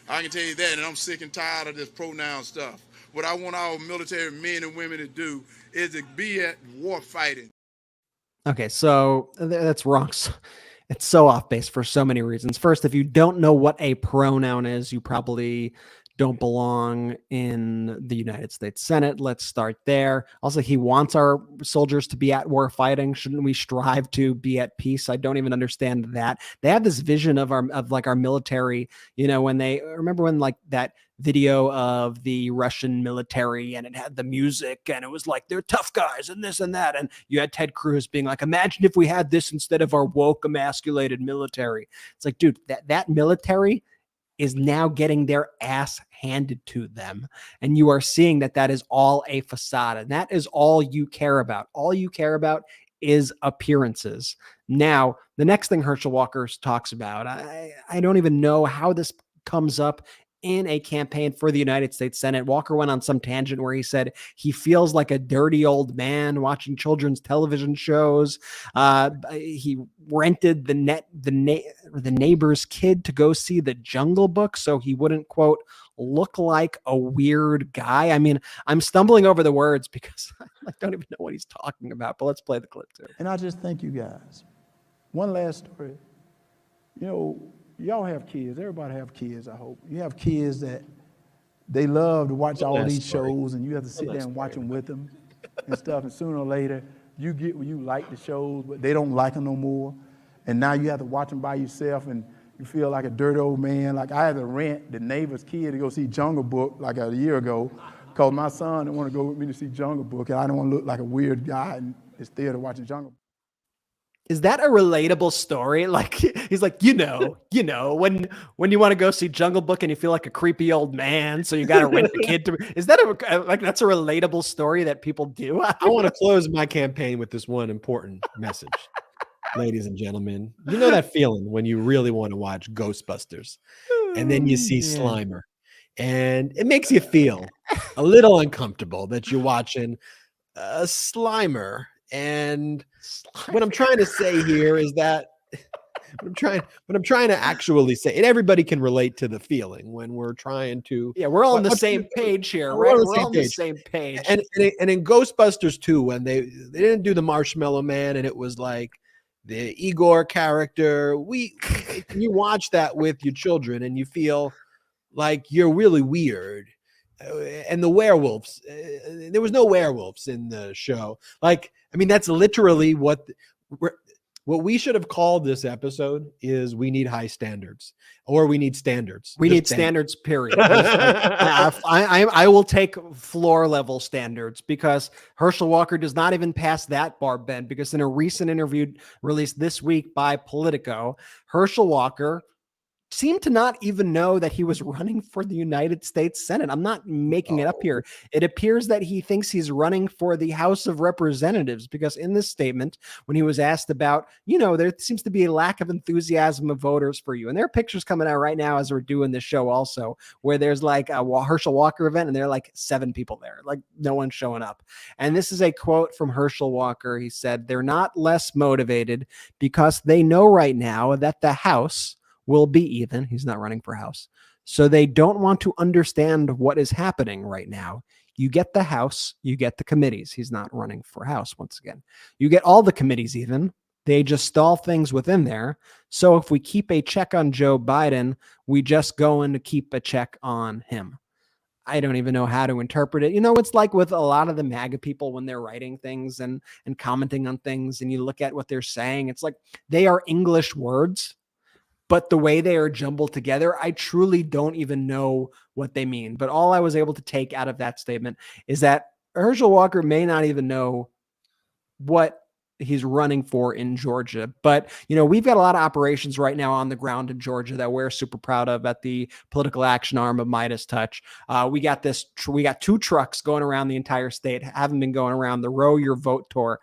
I can tell you that, and I'm sick and tired of this pronoun stuff. What I want our military men and women to do is to be at war fighting. Okay, so that's wrong. It's so off base for so many reasons. First, if you don't know what a pronoun is, you probably don't belong in the United States Senate. Let's start there. Also, he wants our soldiers to be at war fighting. Shouldn't we strive to be at peace? I don't even understand that. They have this vision of our military, when they remember when like that video of the Russian military and it had the music and it was like, they're tough guys and this and that. And you had Ted Cruz being like, imagine if we had this instead of our woke emasculated military. It's like, dude, that military is now getting their ass handed to them. And you are seeing that is all a facade. And that is all you care about. All you care about is appearances. Now, the next thing Herschel Walker talks about, I don't even know how this comes up in a campaign for the United States Senate. Walker went on some tangent where he said he feels like a dirty old man watching children's television shows. He rented the neighbor's kid to go see The Jungle Book so he wouldn't, quote, look like a weird guy. I mean, I'm stumbling over the words because I don't even know what he's talking about, but let's play the clip too. And I just thank you guys. One last story. Y'all have kids. Everybody have kids, I hope. You have kids that they love to watch all these shows, and you have to sit there and watch them with them and stuff. And sooner or later, you get where you like the shows, but they don't like them no more. And now you have to watch them by yourself, and you feel like a dirty old man. Like I had to rent the neighbor's kid to go see Jungle Book like a year ago because my son didn't want to go with me to see Jungle Book, and I don't want to look like a weird guy in this theater watching Jungle Book. Is that a relatable story? Like he's like, when you want to go see Jungle Book and you feel like a creepy old man, so you got to rent the kid to. Is that that's a relatable story that people do? I want to close my campaign with this one important message, ladies and gentlemen. You know that feeling when you really want to watch Ghostbusters, and then you see Slimer, and it makes you feel a little uncomfortable that you're watching a Slimer. And what I'm trying to say here is that what I'm trying to actually say, and everybody can relate to the feeling when we're trying to. Yeah, we're all on the same page here, right? We're all on the same page. And in Ghostbusters 2, when they didn't do the Marshmallow Man, and it was like the Igor character, you watch that with your children, and you feel like you're really weird. And the werewolves, there was no werewolves in the show. Like, I mean, that's literally what What we should have called this episode is "We Need High Standards," or "We Need Standards." We need standards, period. I will take floor level standards, because Herschel Walker does not even pass that bar, Ben, because in a recent interview released this week by Politico, Herschel Walker seemed to not even know that he was running for the United States Senate. I'm not making it up here. It appears that he thinks he's running for the House of Representatives, because in this statement, when he was asked about, there seems to be a lack of enthusiasm of voters for you. And there are pictures coming out right now as we're doing this show also, where there's like a Herschel Walker event and there are like 7 people there, like no one's showing up. And this is a quote from Herschel Walker. He said, "They're not less motivated because they know right now that the House will be even." He's not running for House. "So they don't want to understand what is happening right now. You get the House, you get the committees." He's not running for House once again. "You get all the committees even. They just stall things within there. So if we keep a check on Joe Biden, we just going to keep a check on him." I don't even know how to interpret it. It's like with a lot of the MAGA people when they're writing things and commenting on things, and you look at what they're saying, it's like they are English words, but the way they are jumbled together, I truly don't even know what they mean. But all I was able to take out of that statement is that Herschel Walker may not even know what he's running for in Georgia. But, we've got a lot of operations right now on the ground in Georgia that we're super proud of at the political action arm of MeidasTouch. We got 2 trucks going around the entire state, haven't been going around the Row Your Vote tour.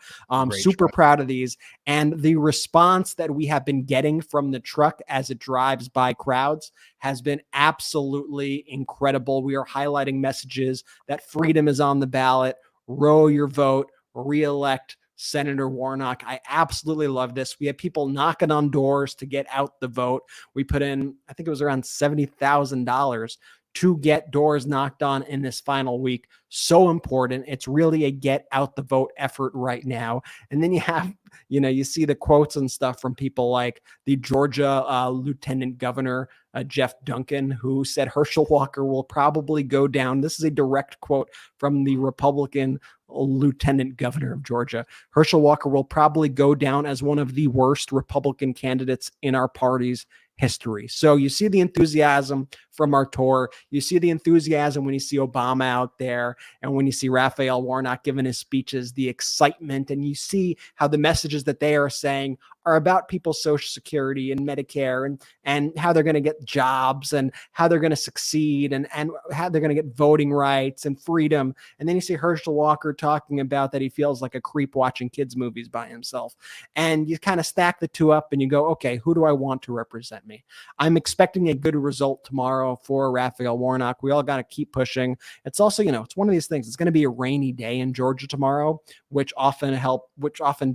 Super proud of these. And the response that we have been getting from the truck as it drives by crowds has been absolutely incredible. We are highlighting messages that freedom is on the ballot, row your vote, re-elect Senator Warnock. I absolutely love this. We have people knocking on doors to get out the vote. We put in, I think it was around $70,000 to get doors knocked on in this final week. So important. It's really a get out the vote effort right now. And then you have, you see the quotes and stuff from people like the Georgia Lieutenant Governor, Jeff Duncan, who said Herschel Walker will probably go down. This is a direct quote from the Republican Lieutenant Governor of Georgia. "Herschel Walker will probably go down as one of the worst Republican candidates in our party's history." So you see the enthusiasm from our tour. You see the enthusiasm when you see Obama out there and when you see Raphael Warnock giving his speeches, the excitement, and you see how the messages that they are saying are about people's Social Security and Medicare and how they're going to get jobs and how they're going to succeed and how they're going to get voting rights and freedom. And then you see Herschel Walker talking about that he feels like a creep watching kids' movies by himself. And you kind of stack the two up and you go, okay, who do I want to represent me? I'm expecting a good result tomorrow for Raphael Warnock. We all got to keep pushing. It's also, it's one of these things. It's going to be a rainy day in Georgia tomorrow, which often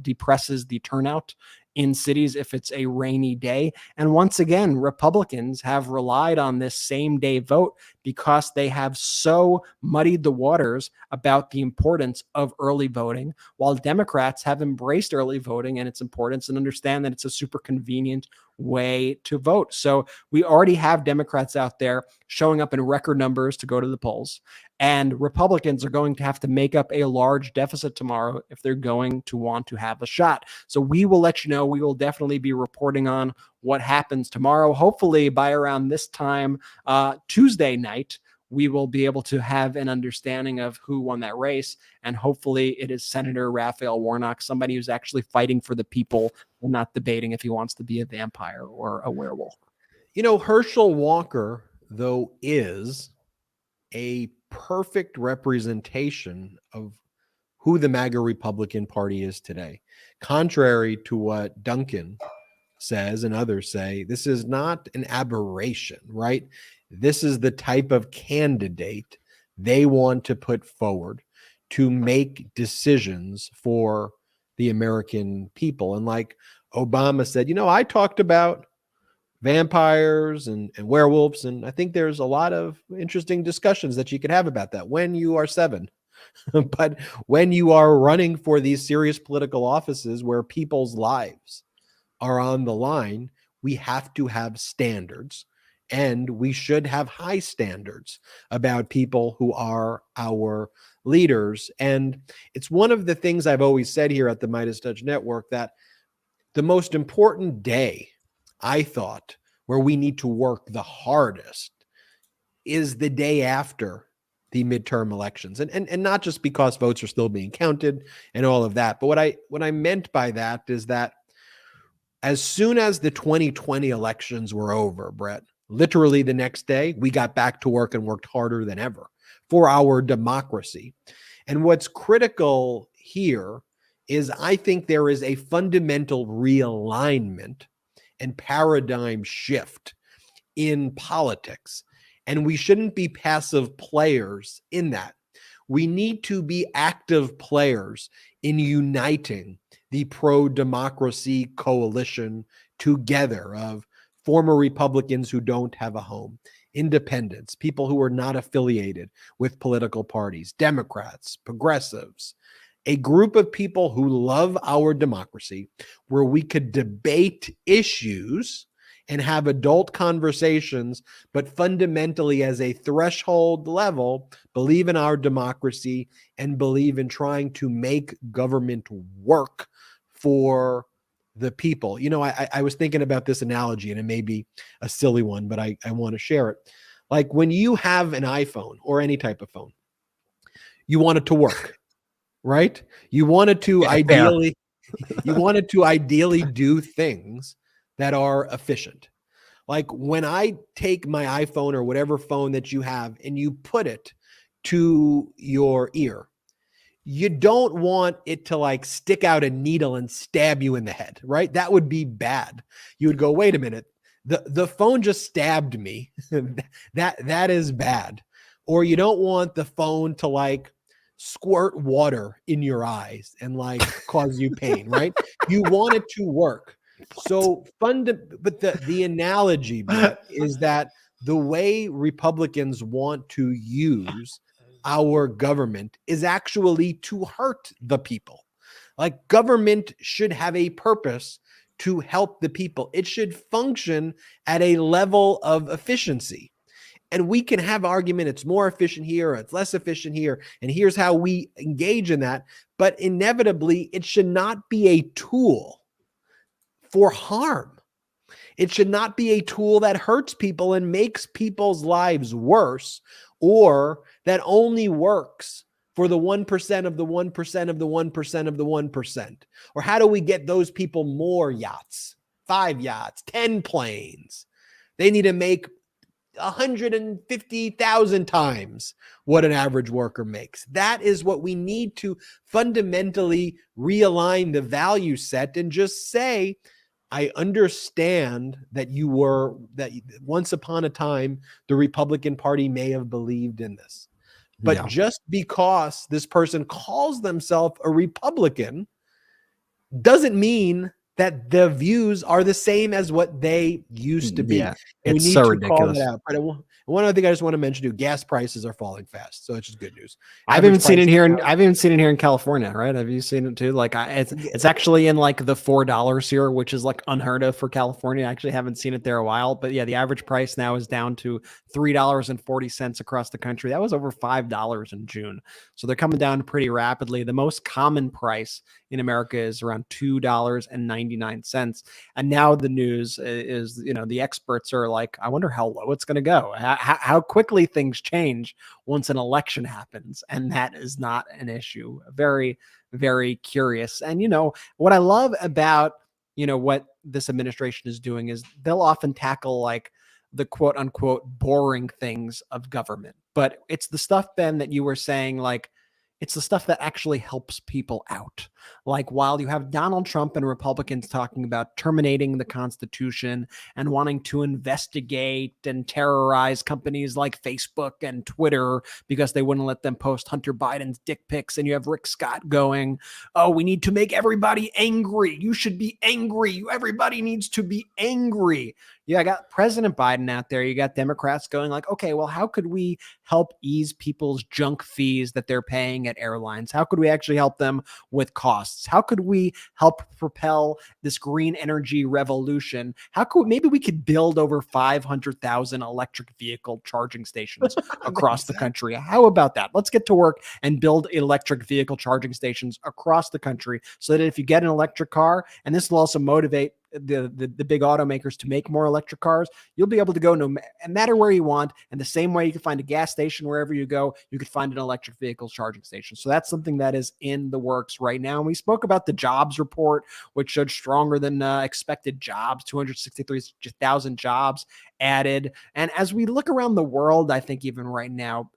depresses the turnout in cities if it's a rainy day. And once again, Republicans have relied on this same day vote because they have so muddied the waters about the importance of early voting, while Democrats have embraced early voting and its importance and understand that it's a super convenient way to vote. So we already have Democrats out there showing up in record numbers to go to the polls. And Republicans are going to have to make up a large deficit tomorrow if they're going to want to have a shot. So we will let you know. We will definitely be reporting on what happens tomorrow. Hopefully by around this time, Tuesday night, we will be able to have an understanding of who won that race. And hopefully it is Senator Raphael Warnock, somebody who's actually fighting for the people and not debating if he wants to be a vampire or a werewolf. Herschel Walker, though, is a perfect representation of who the MAGA Republican Party is today. Contrary to what Duncan says and others say, this is not an aberration, right? This is the type of candidate they want to put forward to make decisions for the American people. And like Obama said, I talked about vampires and werewolves, and I think there's a lot of interesting discussions that you could have about that when you are 7. But when you are running for these serious political offices where people's lives are on the line, we have to have standards, and we should have high standards about people who are our leaders. And it's one of the things I've always said here at the MeidasTouch Network, that the most important day, I thought, where we need to work the hardest is the day after the midterm elections. And not just because votes are still being counted and all of that, but what I meant by that is that as soon as the 2020 elections were over, Brett, literally the next day, we got back to work and worked harder than ever for our democracy. And what's critical here is I think there is a fundamental realignment and paradigm shift in politics. And we shouldn't be passive players in that. We need to be active players in uniting the pro-democracy coalition together of former Republicans who don't have a home, independents, people who are not affiliated with political parties, Democrats, progressives, a group of people who love our democracy, where we could debate issues and have adult conversations, but fundamentally as a threshold level, believe in our democracy and believe in trying to make government work for the people. You know, I was thinking about this analogy, and it may be a silly one, but I want to share it. Like when you have an iPhone or any type of phone, you want it to work, right? You want it to ideally do things that are efficient. Like when I take my iPhone or whatever phone that you have and you put it to your ear, you don't want it to like stick out a needle and stab you in the head, right? That would be bad. You would go, wait a minute, the phone just stabbed me. that is bad. Or you don't want the phone to like squirt water in your eyes and like cause you pain, right? You want it to work. So but the analogy is that the way Republicans want to use our government is actually to hurt the people. Like government should have a purpose to help the people. It should function at a level of efficiency. And we can have argument, it's more efficient here, or it's less efficient here, and here's how we engage in that. But inevitably, it should not be a tool for harm. It should not be a tool that hurts people and makes people's lives worse, or that only works for the 1% of the 1% of the 1% of the 1%. Or how do we get those people more yachts, 5 yachts, 10 planes? They need to make 150,000 times what an average worker makes. That is what we need to fundamentally realign the value set and just say, I understand that once upon a time, the Republican Party may have believed in this. But just because this person calls themselves a Republican doesn't mean that the views are the same as what they used to be. Yeah, we it's need so to ridiculous. call it out. But one other thing I just want to mention too, gas prices are falling fast. So it's just good news. I've even seen it here in California, right? Have you seen it too? Like it's actually in like the $4 here, which is like unheard of for California. I actually haven't seen it there a while, but yeah, the average price now is down to $3.40 across the country. That was over $5 in June. So they're coming down pretty rapidly. The most common price in America is around $2.99. And now the news is, you know, the experts are like, I wonder how low it's going to go. How quickly things change once an election happens. And that is not an issue. Very, very curious. And, you know, what I love about, you know, what this administration is doing is they'll often tackle like the quote unquote boring things of government. But it's the stuff, Ben, that you were saying, like, it's the stuff that actually helps people out. Like while you have Donald Trump and Republicans talking about terminating the Constitution and wanting to investigate and terrorize companies like Facebook and Twitter because they wouldn't let them post Hunter Biden's dick pics, and you have Rick Scott going, oh, we need to make everybody angry. You should be angry. Everybody needs to be angry. Yeah, I got President Biden out there. You got Democrats going like, okay, well, how could we help ease people's junk fees that they're paying at airlines? How could we actually help them with cost costs? How could we help propel this green energy revolution? Maybe we could build over 500,000 electric vehicle charging stations across the country. How about that? Let's get to work and build electric vehicle charging stations across the country so that if you get an electric car, and this will also motivate the big automakers to make more electric cars, you'll be able to go no matter where you want. And the same way you can find a gas station wherever you go, you could find an electric vehicle charging station. So that's something that is in the works right now. And we spoke about the jobs report, which showed stronger than expected jobs, 263,000 jobs added. And as we look around the world, I think even right now,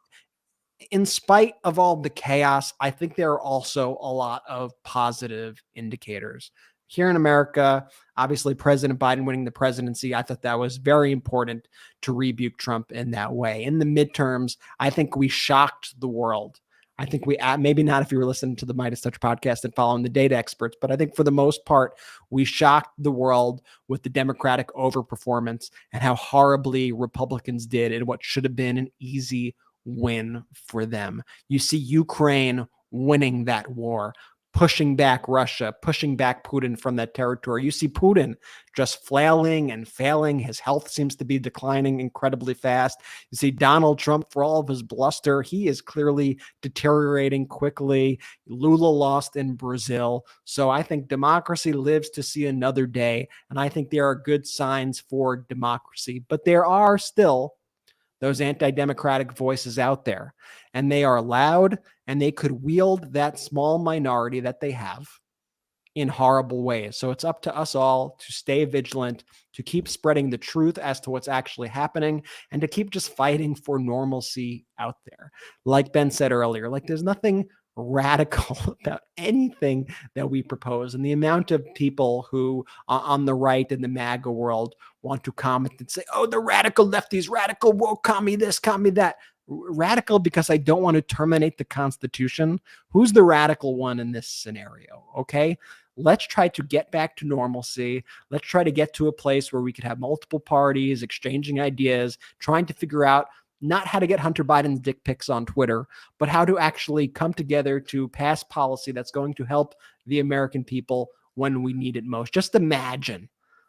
in spite of all the chaos, I think there are also a lot of positive indicators. Here in America, obviously President Biden winning the presidency, I thought that was very important to rebuke Trump in that way. In the midterms, I think we shocked the world. I think we, maybe not if you were listening to the MeidasTouch podcast and following the data experts, but I think for the most part, we shocked the world with the Democratic overperformance and how horribly Republicans did in what should have been an easy win for them. You see Ukraine winning that war, pushing back Russia, pushing back Putin from that territory. You see Putin just flailing and failing. His health seems to be declining incredibly fast. You see Donald Trump, for all of his bluster, he is clearly deteriorating quickly. Lula lost in Brazil. So I think democracy lives to see another day. And I think there are good signs for democracy. But there are still those anti-democratic voices out there, and they are loud, and they could wield that small minority that they have in horrible ways. So it's up to us all to stay vigilant, to keep spreading the truth as to what's actually happening, and to keep just fighting for normalcy out there. Like Ben said earlier, like there's nothing radical about anything that we propose. And the amount of people who on the right in the MAGA world want to comment and say, oh, the radical lefties, radical woke, commie this, commie that. Radical because I don't want to terminate the Constitution. Who's the radical one in this scenario? Okay. Let's try to get back to normalcy. Let's try to get to a place where we could have multiple parties exchanging ideas, trying to figure out not how to get Hunter Biden's dick pics on Twitter, but how to actually come together to pass policy that's going to help the American people when we need it most. Just imagine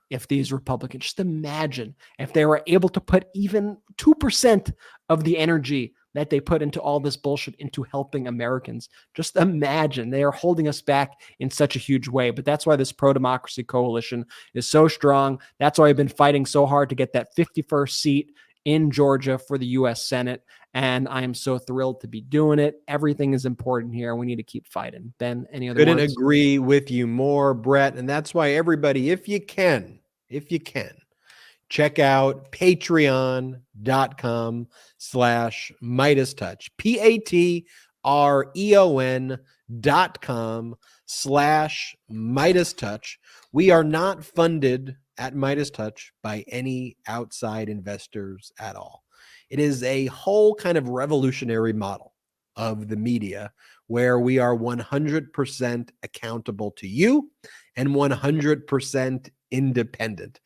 if these Republicans, just imagine if they were able to put even 2% of the energy that they put into all this bullshit into helping Americans. Just imagine. They are holding us back in such a huge way. But that's why this pro-democracy coalition is so strong. That's why I've been fighting so hard to get that 51st seat in Georgia for the U.S. Senate. And I am so thrilled to be doing it. Everything is important here. We need to keep fighting. Ben, any other Couldn't words? agree with you more, Brett. And that's why everybody, if you can, check out patreon.com/MeidasTouch, patreon.com/MeidasTouch. We are not funded at MeidasTouch by any outside investors at all. It is a whole kind of revolutionary model of the media where we are 100% accountable to you and 100% independent.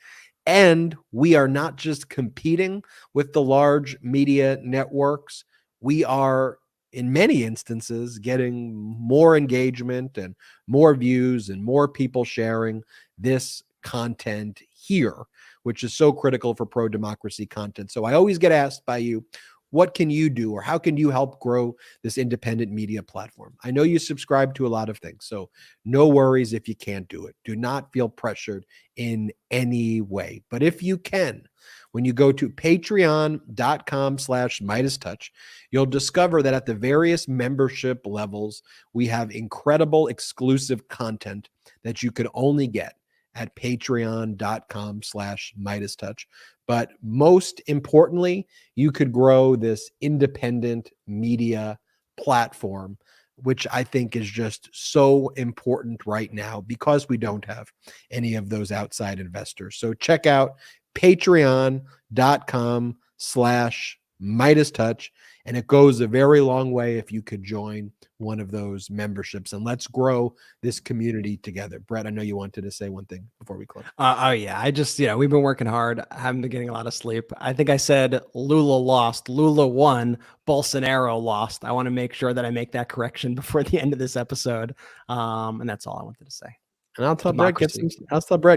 And we are not just competing with the large media networks. We are, in many instances, getting more engagement and more views and more people sharing this content here, which is so critical for pro-democracy content. So I always get asked by you, what can you do or how can you help grow this independent media platform? I know you subscribe to a lot of things, so no worries if you can't do it. Do not feel pressured in any way. But if you can, when you go to patreon.com/MeidasTouch, you'll discover that at the various membership levels, we have incredible exclusive content that you could only get at patreon.com/MeidasTouch. But most importantly, you could grow this independent media platform, which I think is just so important right now because we don't have any of those outside investors. So check out patreon.com/MeidasTouch And it goes a very long way if you could join one of those memberships, and let's grow this community together. Brett, I know you wanted to say one thing before we close. Oh yeah. I just, we've been working hard. I haven't been getting a lot of sleep. I think I said Lula lost, Lula won, Bolsonaro lost. I want to make sure that I make that correction before the end of this episode. And that's all I wanted to say. And I'll tell Brett,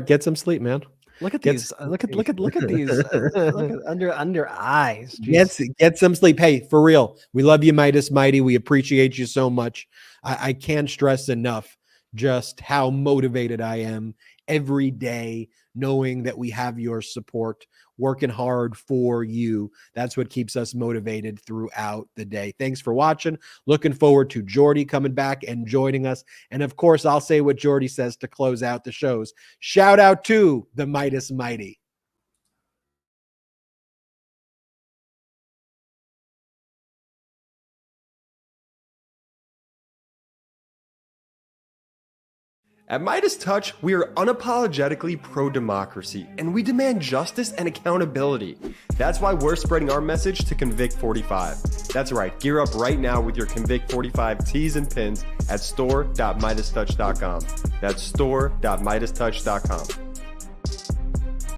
get some sleep, man. Look at these. Look at these. Look at under eyes. Get some sleep. Hey, for real, we love you, Meidas Mighty. We appreciate you so much. I can't stress enough just how motivated I am every day, knowing that we have your support, working hard for you. That's what keeps us motivated throughout the day. Thanks for watching. Looking forward to Jordy coming back and joining us. And of course, I'll say what Jordy says to close out the shows. Shout out to the Meidas Mighty. At MeidasTouch, we are unapologetically pro-democracy, and we demand justice and accountability. That's why we're spreading our message to Convict 45. That's right, gear up right now with your Convict 45 tees and pins at store.meidastouch.com. That's store.meidastouch.com.